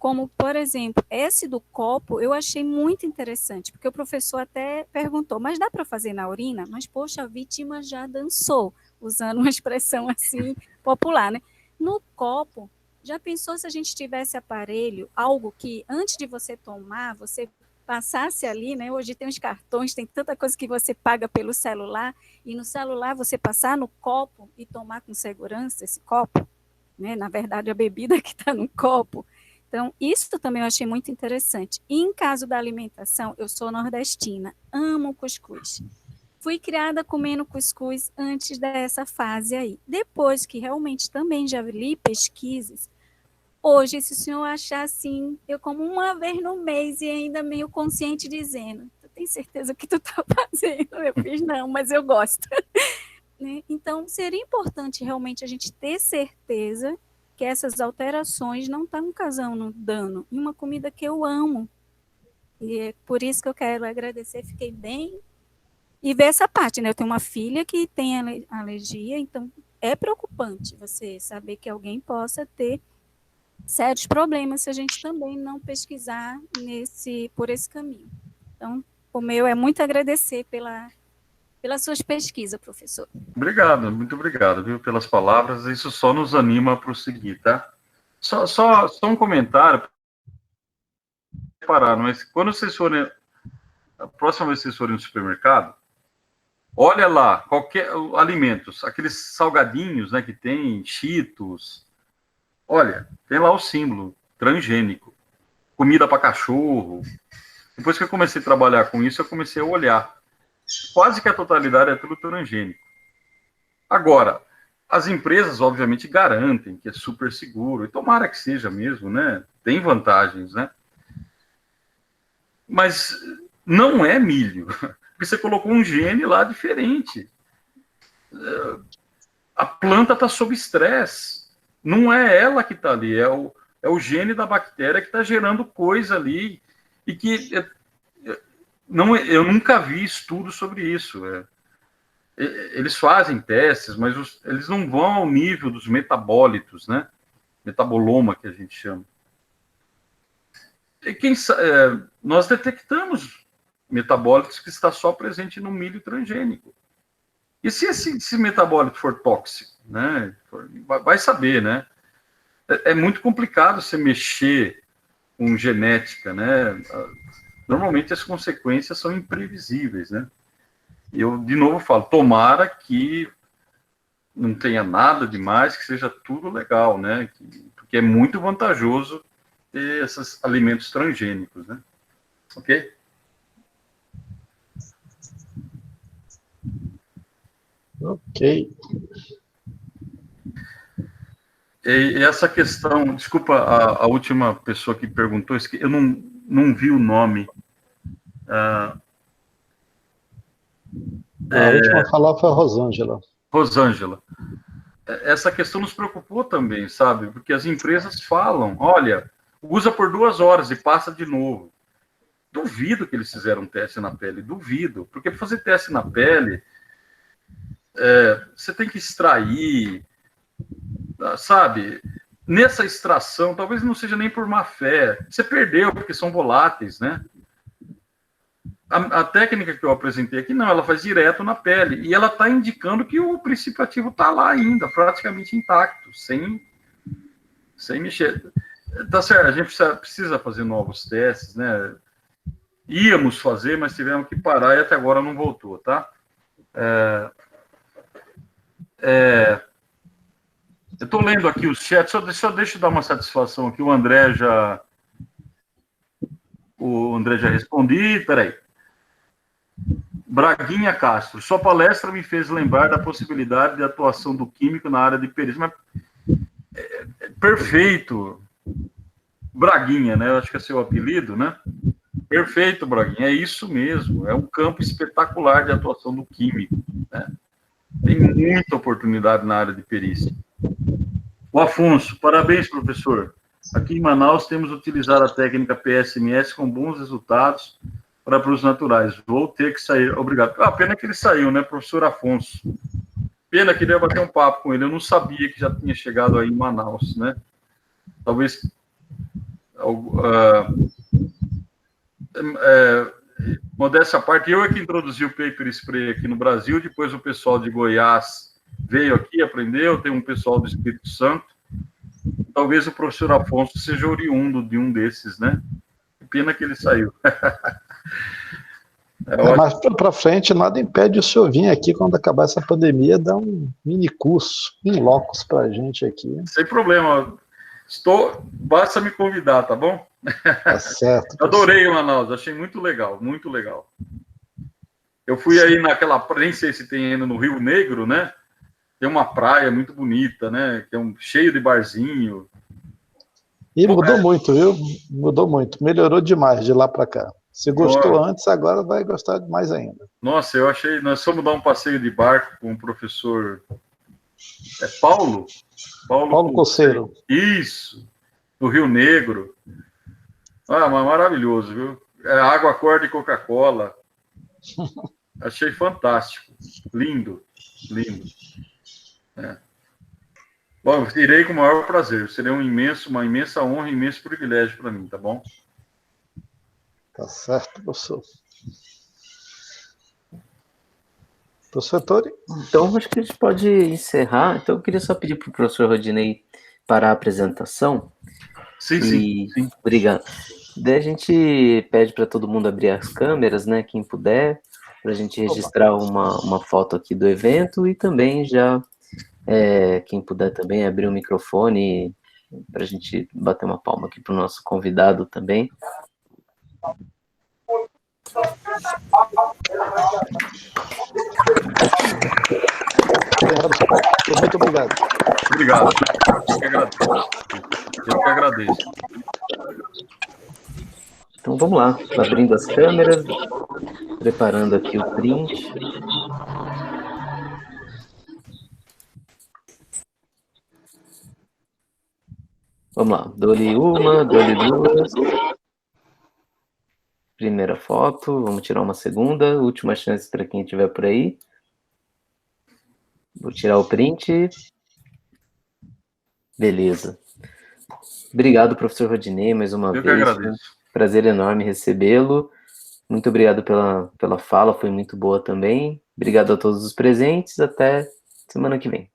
como, por exemplo, esse do copo, eu achei muito interessante, porque o professor até perguntou, mas dá para fazer na urina? Mas, poxa, a vítima já dançou, usando uma expressão assim popular, né? No copo, já pensou se a gente tivesse aparelho, algo que antes de você tomar, você passasse ali, né? Hoje tem os cartões, tem tanta coisa que você paga pelo celular, e no celular você passar no copo e tomar com segurança esse copo, né? Na verdade, a bebida que está no copo. Então, isso também eu achei muito interessante. E em caso da alimentação, eu sou nordestina, amo cuscuz. Fui criada comendo cuscuz antes dessa fase aí. Depois que realmente também já li pesquisas, hoje, se o senhor achar assim, eu como uma vez no mês e ainda meio consciente dizendo, tu tem certeza que tu tá fazendo? Eu fiz, não, mas eu gosto. Né? Então, seria importante realmente a gente ter certeza que essas alterações não estão causando dano em uma comida que eu amo. E é por isso que eu quero agradecer, fiquei bem... E ver essa parte, né? Eu tenho uma filha que tem alergia, então é preocupante você saber que alguém possa ter sérios problemas se a gente também não pesquisar por esse caminho. Então, o meu é muito agradecer pelas suas pesquisas, professor. Obrigado, muito obrigado, viu, pelas palavras. Isso só nos anima a prosseguir, tá? Só um comentário. Parar, mas quando vocês forem, a próxima vez que vocês forem no supermercado, olha lá, qualquer alimentos, aqueles salgadinhos, né, que tem Cheetos, olha, tem lá o símbolo transgênico, comida para cachorro. Depois que eu comecei a trabalhar com isso, eu comecei a olhar. Quase que a totalidade é tudo transgênico. Agora, as empresas, obviamente, garantem que é super seguro, e tomara que seja mesmo, né? Tem vantagens, né? Mas não é milho, porque você colocou um gene lá diferente. A planta está sob estresse. Não é ela que está ali, é o gene da bactéria que está gerando coisa ali, e que eu nunca vi estudo sobre isso. Eles fazem testes, mas eles não vão ao nível dos metabólitos, né? Metaboloma, que a gente chama. E nós detectamos metabólitos que está só presente no milho transgênico. E se esse metabólito for tóxico, né? Vai saber, né? É muito complicado você mexer com genética, né? Normalmente as consequências são imprevisíveis, né? E eu, de novo, falo, tomara que não tenha nada demais, que seja tudo legal, né? Porque é muito vantajoso ter esses alimentos transgênicos, né? Ok? Ok. E essa questão, desculpa, a última pessoa que perguntou, eu não vi o nome. A última a falar foi a Rosângela. Rosângela. Essa questão nos preocupou também, sabe? Porque as empresas falam, olha, usa por 2 horas e passa de novo. Duvido que eles fizeram um teste na pele, duvido. Porque para fazer teste na pele, você tem que extrair, sabe? Nessa extração, talvez não seja nem por má fé. Você perdeu, porque são voláteis, né? A técnica que eu apresentei aqui, não, ela faz direto na pele. E ela está indicando que o princípio ativo está lá ainda, praticamente intacto, sem mexer. Tá certo, a gente precisa fazer novos testes, né? Íamos fazer, mas tivemos que parar e até agora não voltou, tá? Eu estou lendo aqui os chats, só deixa eu dar uma satisfação aqui. O André já respondi, peraí. Braguinha Castro, sua palestra me fez lembrar da possibilidade de atuação do químico na área de perícia. Mas, perfeito, Braguinha, né? Eu acho que é seu apelido, né? Perfeito, Braguinha, é isso mesmo. É um campo espetacular de atuação do químico, né? Tem muita oportunidade na área de perícia. O Afonso, parabéns, professor. Aqui em Manaus temos utilizado a técnica PSMS com bons resultados para produtos naturais. Vou ter que sair. Obrigado. Pena que ele saiu, né, professor Afonso? Pena que ele ia bater um papo com ele. Eu não sabia que já tinha chegado aí em Manaus, né? Talvez modéstia à parte, eu é que introduzi o paper spray aqui no Brasil, depois o pessoal de Goiás veio aqui, aprendeu, tem um pessoal do Espírito Santo. Talvez o professor Afonso seja oriundo de um desses, né? Pena que ele saiu. Mas para frente, nada impede o senhor vir aqui quando acabar essa pandemia, dar um mini curso em locos para a gente aqui. Sem problema. Basta me convidar, tá bom? Tá certo. Adorei o Manaus, achei muito legal, muito legal. Eu fui aí naquela, nem sei se tem ainda no Rio Negro, né? Tem uma praia muito bonita, né? Que é cheio de barzinho. E mudou muito, viu? Mudou muito. Melhorou demais de lá para cá. Se gostou antes, agora vai gostar mais ainda. Nossa, eu achei... Nós fomos dar um passeio de barco com o professor... Paulo? Paulo Coceiro. Isso. No Rio Negro. Mas maravilhoso, viu? Água cor de Coca-Cola. Achei fantástico. Lindo. Lindo. Bom, irei com o maior prazer. Seria uma imensa honra, um imenso privilégio para mim, tá bom? Tá certo, professor. Professor Tori? Então, acho que a gente pode encerrar. Então, eu queria só pedir para o professor Rodinei parar a apresentação. Sim. Obrigado. Daí a gente pede para todo mundo abrir as câmeras, né? Quem puder, para a gente registrar uma foto aqui do evento e também já, quem puder também abrir o microfone para a gente bater uma palma aqui para o nosso convidado também. Muito obrigado. Obrigado. Eu que agradeço. Então vamos lá, abrindo as câmeras, preparando aqui o print. Vamos lá, dou-lhe uma, dou-lhe duas. Primeira foto, vamos tirar uma segunda, última chance para quem estiver por aí. Vou tirar o print. Beleza. Obrigado, professor Rodinei, mais uma vez. Eu que agradeço. Prazer enorme recebê-lo. Muito obrigado pela fala, foi muito boa também. Obrigado a todos os presentes. Até semana que vem.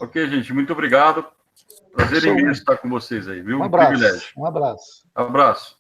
Ok, gente, muito obrigado. Prazer imenso estar com vocês aí, viu? Um abraço. Privilégio. Um abraço. Abraço.